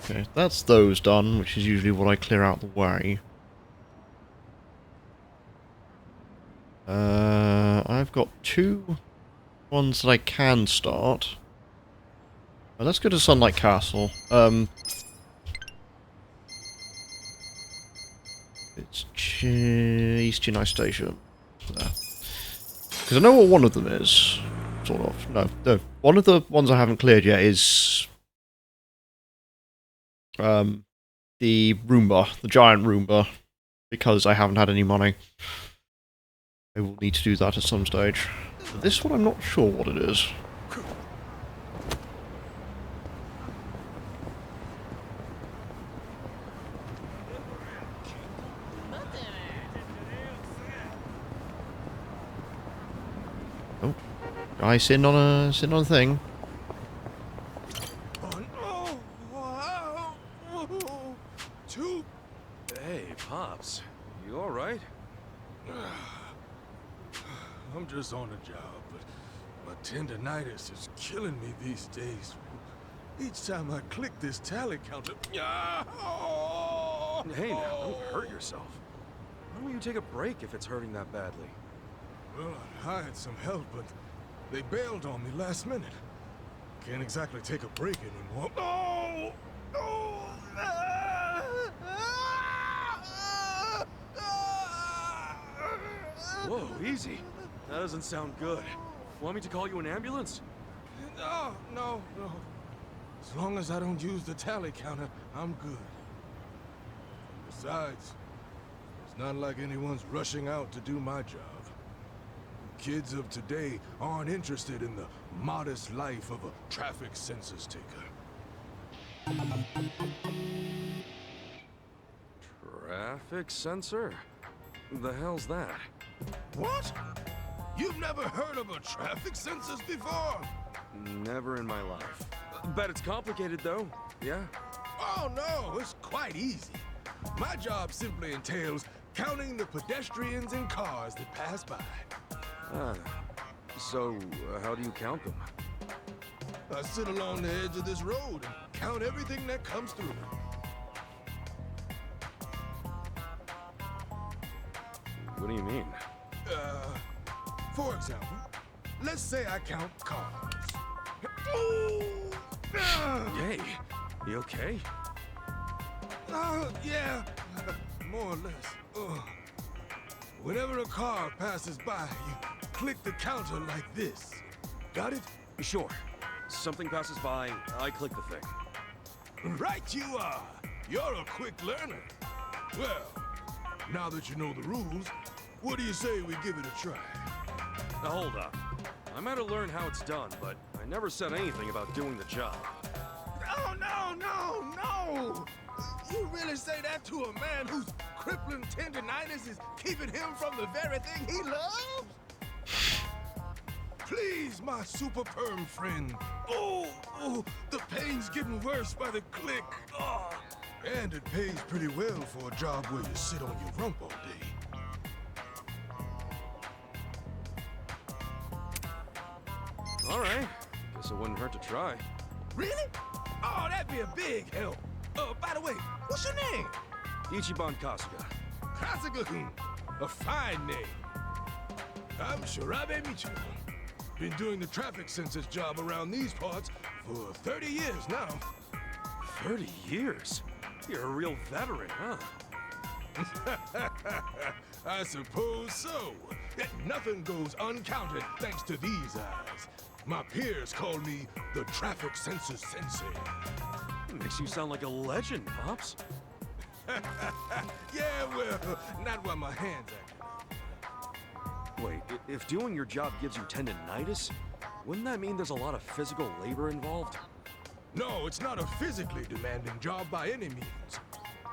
Okay, that's those done, which is usually what I clear out the way. I've got 2 ones that I can start. Let's go to Sunlight Castle. It's East Chennai Station. Because I know what one of them is. Sort of. No. One of the ones I haven't cleared yet is the Roomba, the giant Roomba, because I haven't had any money. I will need to do that at some stage. But this one I'm not sure what it is. Oh, guy sitting on a thing. Hey, Pops. You alright? I'm just on a job, but my tendonitis is killing me these days. Each time I click this tally counter... Hey now, don't hurt yourself. Why don't you take a break if it's hurting that badly? Well, I hired some help, but they bailed on me last minute. Can't exactly take a break anymore. Oh! Whoa, easy. That doesn't sound good. Want me to call you an ambulance? No. As long as I don't use the tally counter, I'm good. Besides, it's not like anyone's rushing out to do my job. The kids of today aren't interested in the modest life of a traffic census taker. Traffic sensor? The hell's that? What? You've never heard of a traffic census before? Never in my life. Bet it's complicated, though. Yeah? Oh, no, it's quite easy. My job simply entails counting the pedestrians and cars that pass by. Ah. So, how do you count them? I sit along the edge of this road and count everything that comes through. What do you mean? For example, let's say I count cars. Hey, you okay? Yeah, more or less. Whenever a car passes by, you click the counter like this. Got it? Sure. Something passes by, I click the thing. Right you are. You're a quick learner. Well, now that you know the rules, what do you say we give it a try? Now hold up. I might have learned how it's done, but I never said anything about doing the job. Oh, no! You really say that to a man whose crippling tendinitis is keeping him from the very thing he loves? Please, my super perm friend. Oh, the pain's getting worse by the click. Oh. And it pays pretty well for a job where you sit on your rump all day. All right. Guess it wouldn't hurt to try. Really? Oh, that'd be a big help. By the way, what's your name? Ichiban Kasuga. Kasuga-kun. A fine name. I'm Shirabe Michio. Been doing the traffic census job around these parts for 30 years now. 30 years? You're a real veteran, huh? I suppose so. Nothing goes uncounted thanks to these eyes. My peers call me the traffic census sensei. Makes you sound like a legend, Pops. Yeah, well, not while my hands are. Wait, if doing your job gives you tendinitis, wouldn't that mean there's a lot of physical labor involved? No, it's not a physically demanding job by any means.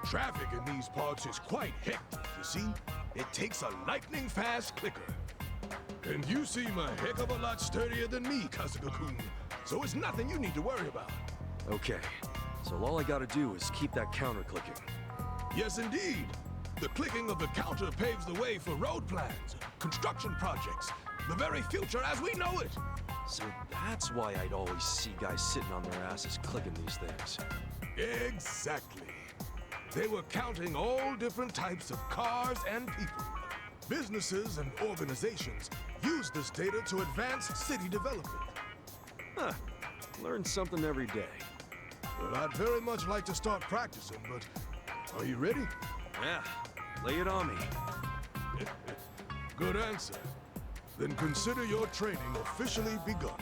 Traffic in these parts is quite hectic, you see? It takes a lightning-fast clicker. And you seem a heck of a lot sturdier than me, Kasuga-kun, so it's nothing you need to worry about. Okay, so all I gotta do is keep that counter clicking. Yes, indeed. The clicking of the counter paves the way for road plans, construction projects, the very future as we know it. So that's why I'd always see guys sitting on their asses clicking these things. Exactly. They were counting all different types of cars and people. Businesses and organizations use this data to advance city development. Huh. Learn something every day. Well, I'd very much like to start practicing, but are you ready? Yeah, lay it on me. Good answer. Then consider your training officially begun.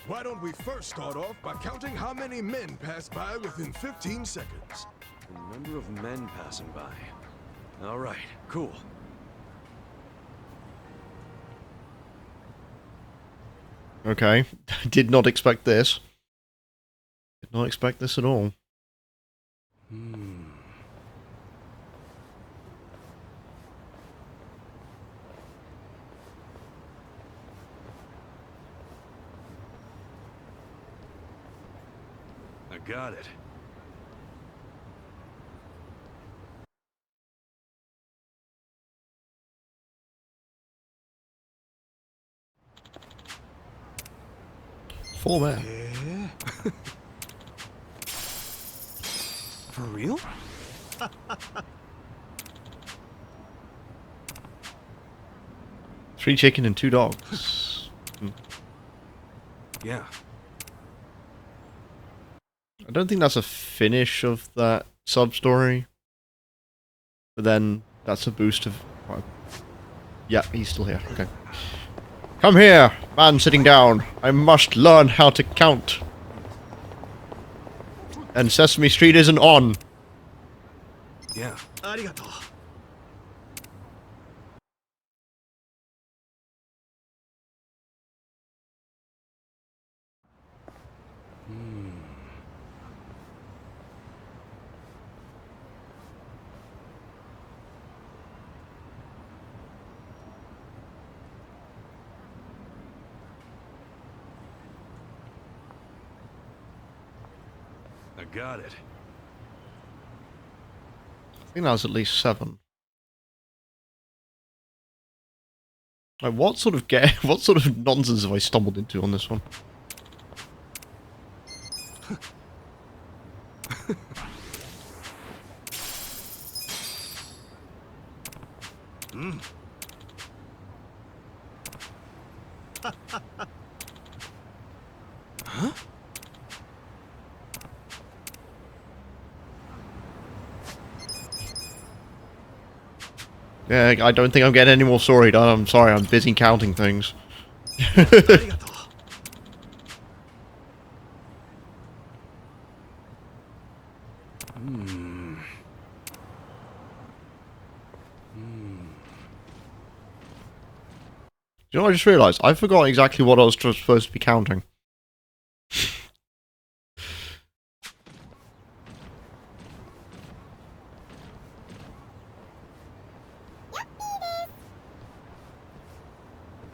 Why don't we first start off by counting how many men pass by within 15 seconds? The number of men passing by. All right, cool. Okay, did not expect this. Did not expect this at all. I got it. Four men. Yeah. For real? 3 chicken and 2 dogs. Yeah. I don't think that's a finish of that sub-story. But then, that's a boost of... Yeah, he's still here. Okay. Come here, man sitting down. I must learn how to count. And Sesame Street isn't on. Yeah. Arigato. I got it. I think that was at least 7. Like, what sort of nonsense have I stumbled into on this one? Huh? Yeah, I don't think I'm getting any more story done. I'm sorry, I'm busy counting things. Do you know what I just realised? I forgot exactly what I was supposed to be counting.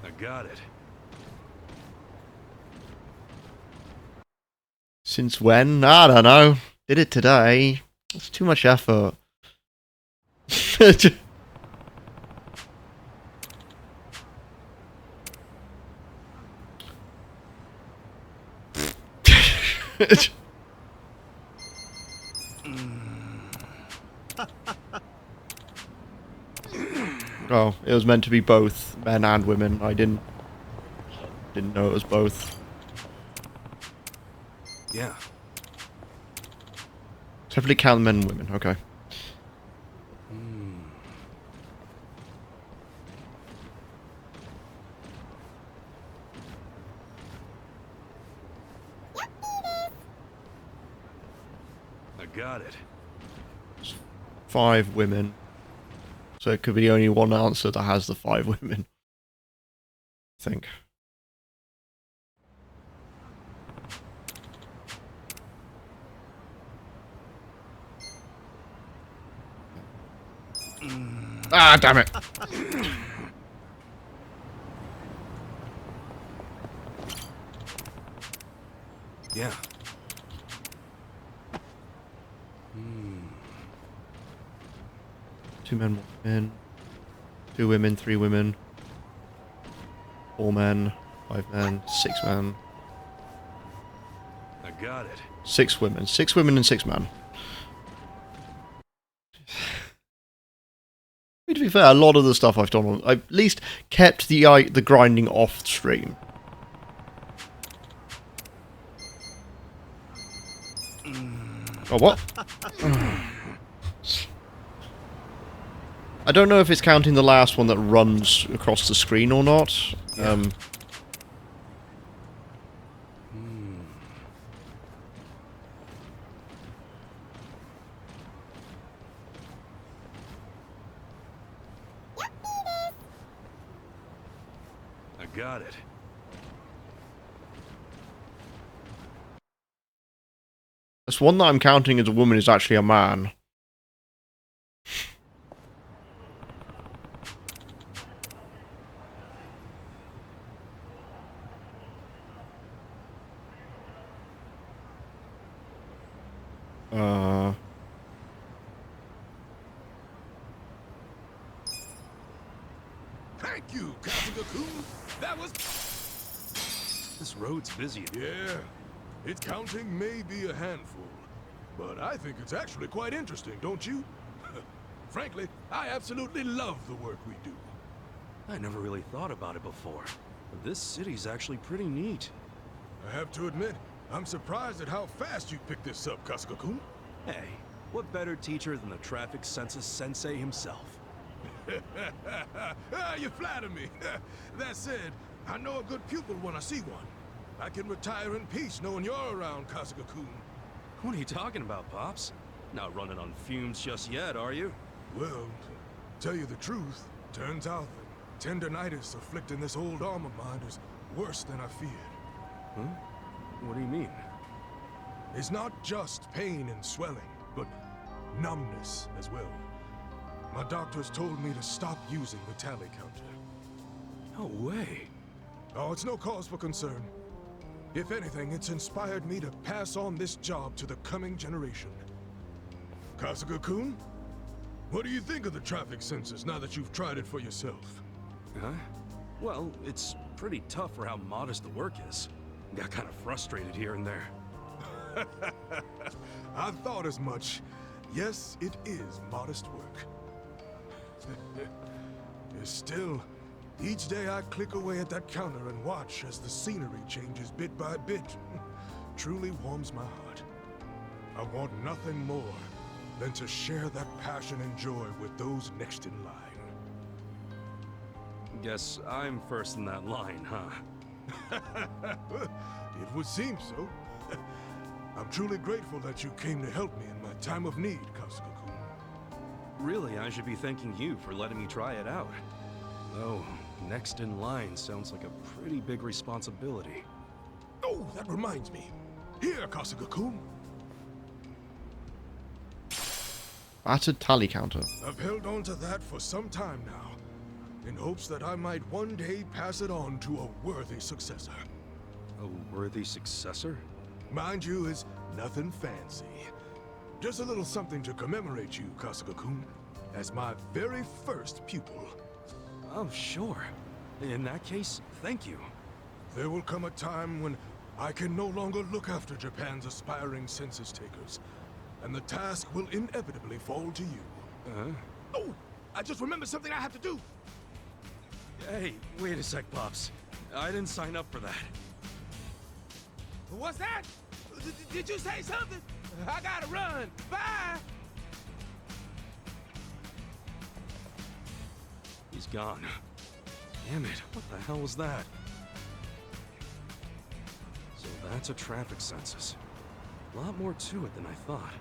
I got it. Since when? I don't know. Did it today. It's too much effort. Oh, it was meant to be both men and women. I didn't know it was both. Yeah. Separately count men and women. Okay. I got it. 5 women. So it could be only one answer that has the 5 women. I think. Ah, damn it! Yeah. 2 men, 1 woman. 2 women, 3 women. 4 men, 5 men, 6 men. I got it. 6 women. 6 women and 6 men. To be fair, a lot of the stuff I've done, I've at least kept the grinding off stream. Oh, what? I don't know if it's counting the last one that runs across the screen or not. I got it. This one that I'm counting as a woman is actually a man. Thank you, Kasuga-kun. That was... This road's busy. Yeah, its counting may be a handful, but I think it's actually quite interesting, don't you? Frankly, I absolutely love the work we do. I never really thought about it before, but this city's actually pretty neat. I have to admit, I'm surprised at how fast you picked this up, Kasuga-kun. Hey, what better teacher than the traffic census sensei himself? You flatter me. That said, I know a good pupil when I see one. I can retire in peace knowing you're around, Kasuga-kun. What are you talking about, Pops? Not running on fumes just yet, are you? Well, to tell you the truth, turns out that tendinitis afflicting this old arm of mine is worse than I feared. Huh? What do you mean? It's not just pain and swelling, but numbness as well. My doctors told me to stop using the tally counter. No way. Oh, it's no cause for concern. If anything, it's inspired me to pass on this job to the coming generation. Kasuga-kun? What do you think of the traffic sensors now that you've tried it for yourself? Huh? Well, it's pretty tough for how modest the work is. Got kind of frustrated here and there. I thought as much. Yes, it is modest work. Still, each day I click away at that counter and watch as the scenery changes bit by bit. Truly warms my heart. I want nothing more than to share that passion and joy with those next in line. Guess I'm first in that line, huh? It would seem so. I'm truly grateful that you came to help me in my time of need, Kasuga-kun. Really, I should be thanking you for letting me try it out. Though, next in line sounds like a pretty big responsibility. Oh, that reminds me. Here, Kasuga-kun. Battered tally counter. I've held on to that for some time now, in hopes that I might one day pass it on to a worthy successor. A worthy successor? Mind you, it's nothing fancy. Just a little something to commemorate you, Kasuga-kun, as my very first pupil. Oh, sure. In that case, thank you. There will come a time when I can no longer look after Japan's aspiring census takers, and the task will inevitably fall to you. Oh, I just remembered something I have to do. Hey, wait a sec, Pops. I didn't sign up for that. What's that? Did you say something? I gotta run. Bye! He's gone. Damn it, what the hell was that? So that's a traffic census. A lot more to it than I thought.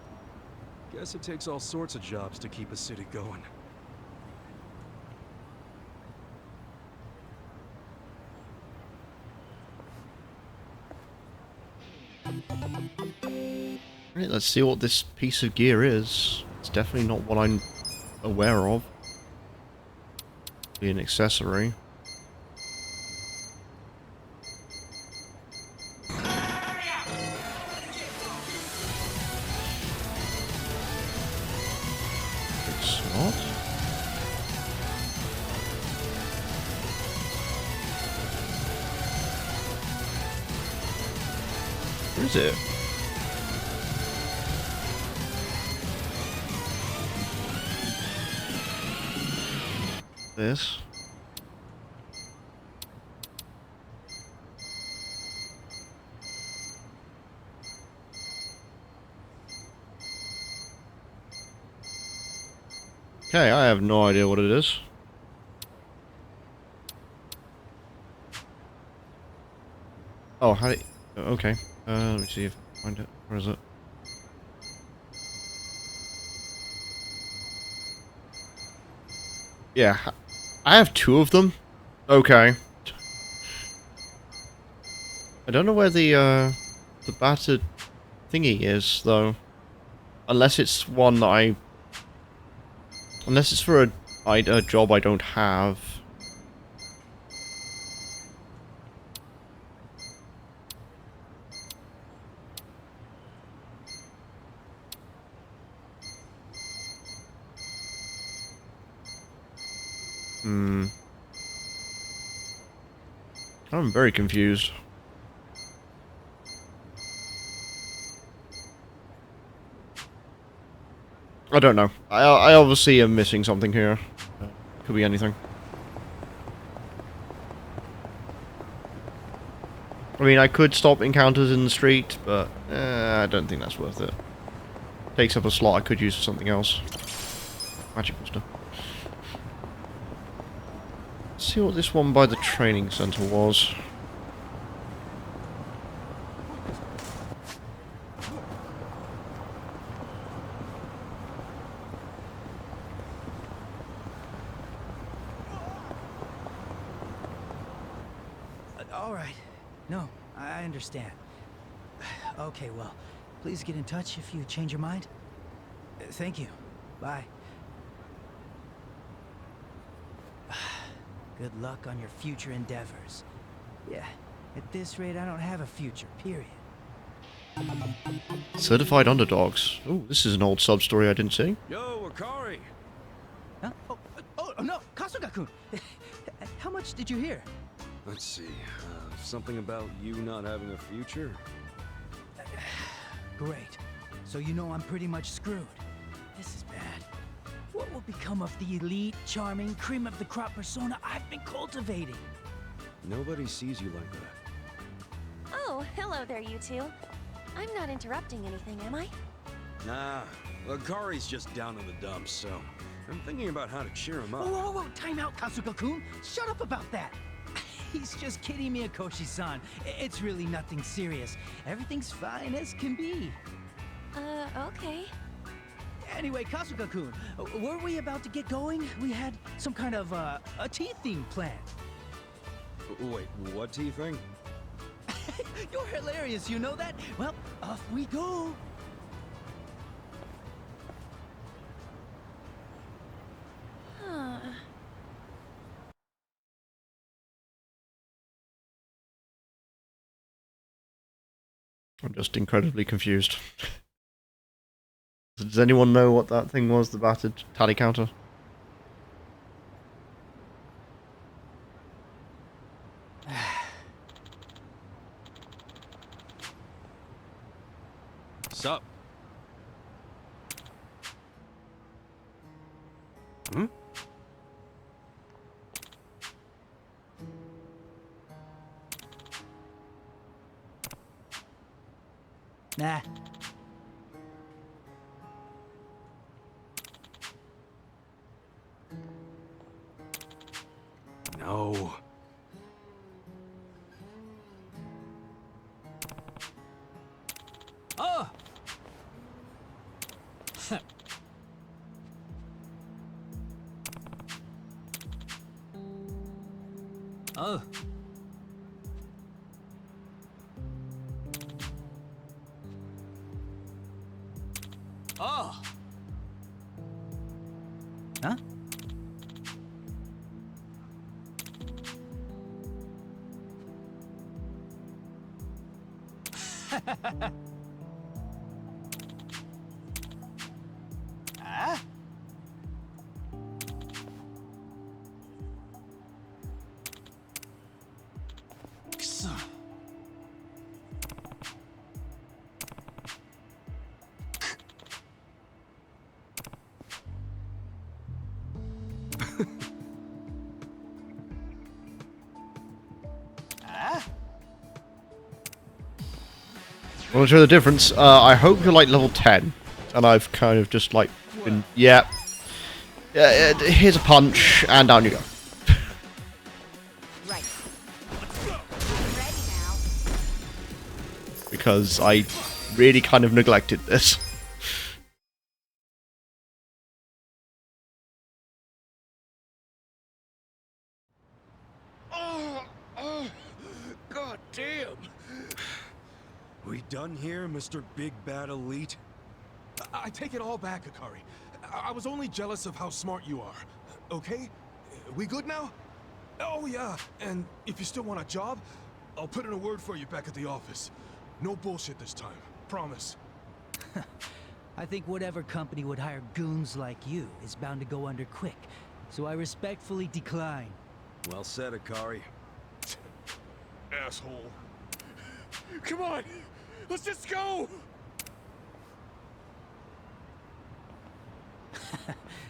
Guess it takes all sorts of jobs to keep a city going. Right, let's see what this piece of gear is. It's definitely not what I'm aware of. Be an accessory. It's not. Where is it? This. Okay, I have no idea what it is. Oh, how do you... Okay. Let me see if I can find it. Where is it? Yeah, I have two of them. Okay. I don't know where the battered thingy is, though. Unless it's one that I... Unless it's for a job I don't have. I'm very confused. I don't know. I obviously am missing something here. Could be anything. I mean, I could stop encounters in the street, but I don't think that's worth it. Takes up a slot I could use for something else. Magic booster. Let's see what this one by the training center was. All right. No, I understand. Okay, well, please get in touch if you change your mind. Thank you. Bye. Good luck on your future endeavors. Yeah, At this rate, I don't have a future, period. Certified underdogs. Oh, this is an old sub story I didn't see. Yo, Akari! Huh? Oh, no, Kasuga-kun! How much did you hear? Let's see, something about you not having a future? Great. So you know I'm pretty much screwed. This is bad. What will become of the elite, charming, cream of the crop persona I've been cultivating? Nobody sees you like that. Oh, hello there, you two. I'm not interrupting anything, am I? Nah, Akari's just down in the dumps, so I'm thinking about how to cheer him up. Whoa, time out, Kasuga-kun! Shut up about that! He's just kidding me, Akoshi-san. It's really nothing serious. Everything's fine as can be. Okay. Anyway, Kasuga-kun, were we about to get going? We had some kind of, a tea theme planned. Wait, what tea thing? You're hilarious, you know that? Well, off we go. Huh. I'm just incredibly confused. Does anyone know what that thing was, the battered tally counter? Sup? Hmm? Nah. No. Oh! Oh. Oh. Huh? Ah? I want to show the difference. I hope you're like level 10, and I've kind of just like been, yeah. Here's a punch, and down you go. Right. Ready now. Because I really kind of neglected this. God damn! We done here, Mr. Big Bad Elite? I take it all back, Akari. I was only jealous of how smart you are. Okay? We good now? Oh yeah, and if you still want a job, I'll put in a word for you back at the office. No bullshit this time. Promise. I think whatever company would hire goons like you is bound to go under quick, so I respectfully decline. Well said, Akari. Asshole. Come on! Let's just go!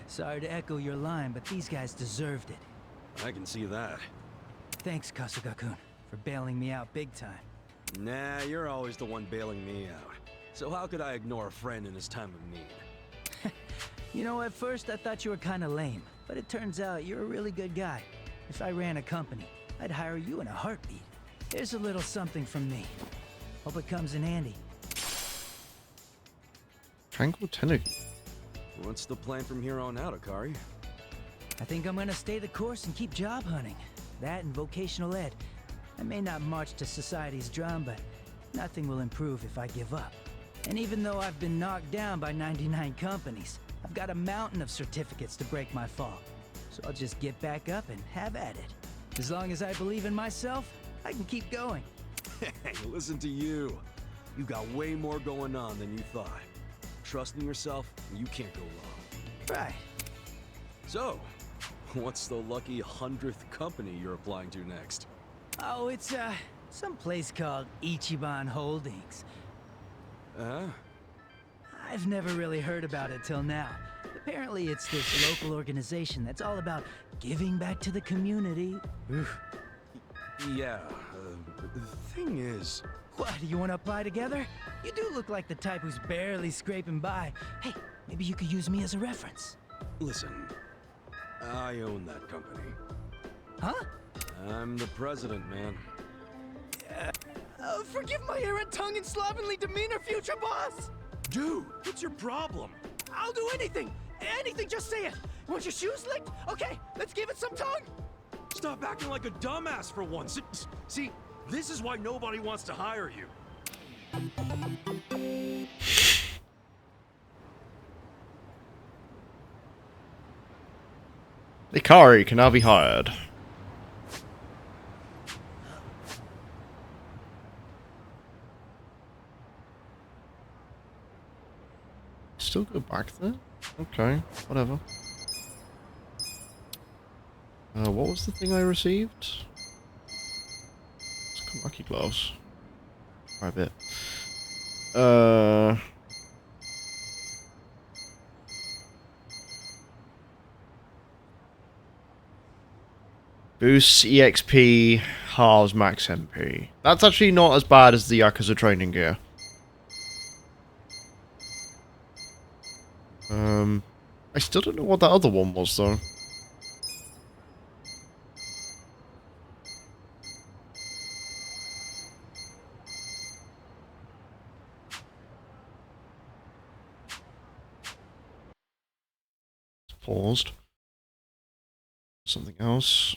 Sorry to echo your line, but these guys deserved it. I can see that. Thanks, Kasuga-kun, for bailing me out big time. Nah, you're always the one bailing me out. So how could I ignore a friend in his time of need? You know, at first I thought you were kinda lame, but it turns out you're a really good guy. If I ran a company, I'd hire you in a heartbeat. Here's a little something from me. Hope it comes in handy. Tranquil Tenuki. What's the plan from here on out, Akari? I think I'm gonna stay the course and keep job hunting. That and vocational ed. I may not march to society's drum, but nothing will improve if I give up. And even though I've been knocked down by 99 companies, I've got a mountain of certificates to break my fall. So I'll just get back up and have at it. As long as I believe in myself, I can keep going. Hey, listen to you. You got way more going on than you thought. Trust in yourself, and you can't go wrong. Right. So, what's the lucky 100th company you're applying to next? Oh, it's, some place called Ichiban Holdings. I've never really heard about it till now. Apparently it's this local organization that's all about giving back to the community. Oof. Yeah, the thing is... What, do you want to apply together? You do look like the type who's barely scraping by. Hey, maybe you could use me as a reference. Listen, I own that company. Huh? I'm the president, man. Forgive my errant tongue and slovenly demeanor, future boss! Dude, what's your problem? I'll do anything! Anything, just say it! Want your shoes licked? Okay, let's give it some tongue! Stop acting like a dumbass for once. See, this is why nobody wants to hire you. Ikari can now be hired. Still go back there? Okay, whatever. What was the thing I received? It's Kamaki gloves. Quite a bit. Boosts EXP, halves max MP. That's actually not as bad as the Yakuza training gear. I still don't know what that other one was though. Paused. Something else.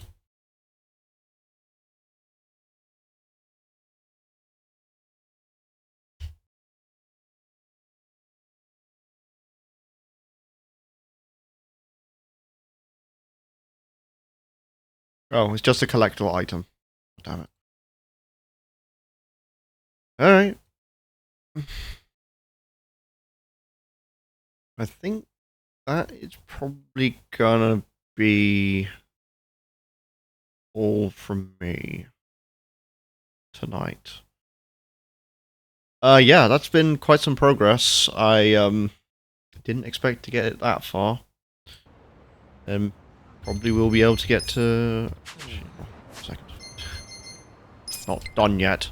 Oh, it's just a collectible item. Damn it. Alright. I think that is probably gonna be all from me tonight. Yeah, that's been quite some progress. I didn't expect to get it that far. Probably will be able to get to... Second. It's not done yet.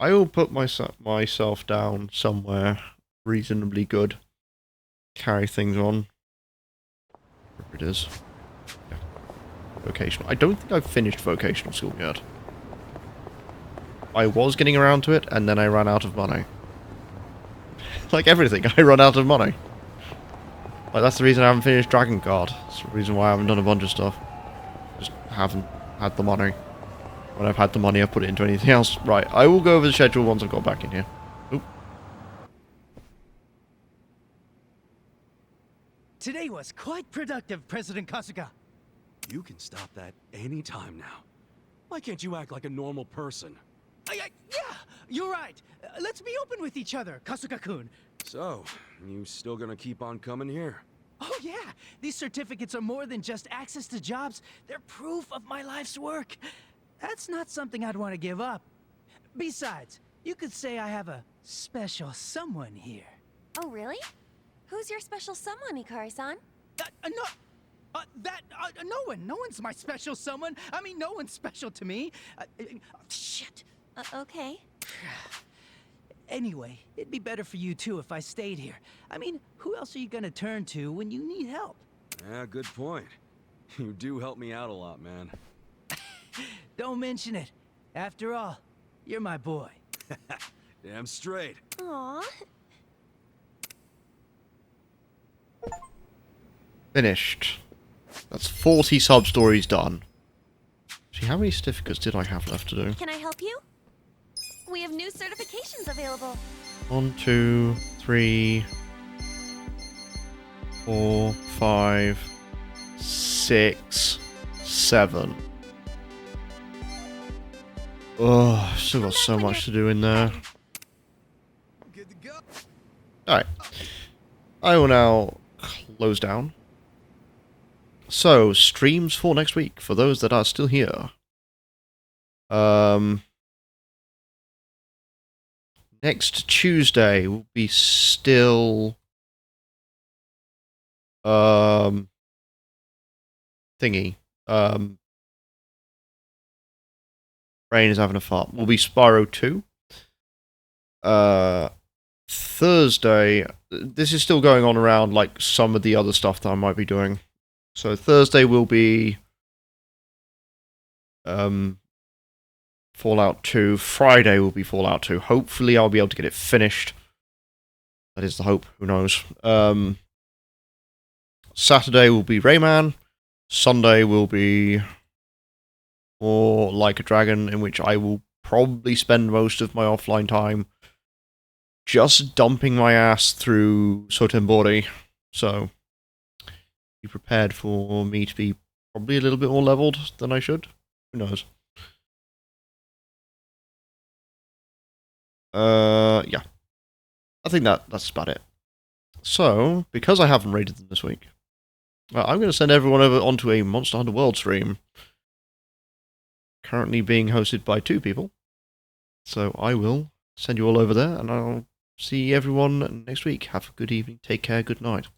I will put myself down somewhere reasonably good. Carry things on. Wherever it is. Yeah. Vocational. I don't think I've finished vocational school yet. I was getting around to it, and then I ran out of money. Like everything, I run out of money. Like, that's the reason I haven't finished Dragon Guard. That's the reason why I haven't done a bunch of stuff. Just haven't had the money. When I've had the money, I've put it into anything else. Right, I will go over the schedule once I've got back in here. Oop. Today was quite productive, President Kasuga. You can stop that anytime now. Why can't you act like a normal person? Yeah, you're right. Let's be open with each other, Kasuga-kun. So, you still gonna keep on coming here? Oh yeah, these certificates are more than just access to jobs. They're proof of my life's work. That's not something I'd want to give up. Besides, you could say I have a special someone here. Oh, really? Who's your special someone, Ikari-san? No one. No one's my special someone. I mean, no one's special to me. Shit. Okay. Anyway, it'd be better for you too if I stayed here. I mean, who else are you gonna turn to when you need help? Yeah, good point. You do help me out a lot, man. Don't mention it. After all, you're my boy. Damn straight. Aww. Finished. That's 40 sub-stories done. See, how many certificates did I have left to do? Can I help you? We have new certifications available. 1, 2, 3, 4, 5, 6, 7. Oh, I've still got so much to do in there. Alright. I will now close down. So, streams for next week, for those that are still here. Next Tuesday will be still... thingy. Rain is having a fart. Will be Spyro 2. Thursday, this is still going on around like some of the other stuff that I might be doing. So Thursday will be Fallout 2. Friday will be Fallout 2. Hopefully I'll be able to get it finished. That is the hope. Who knows? Saturday will be Rayman. Sunday will be more Like a Dragon, in which I will probably spend most of my offline time just dumping my ass through Sotenbori. So, be prepared for me to be probably a little bit more leveled than I should. Who knows? Yeah. I think that's about it. So, because I haven't rated them this week, I'm going to send everyone over onto a Monster Hunter World stream. Currently being hosted by 2 people. So I will send you all over there, and I'll see everyone next week. Have a good evening, take care, good night.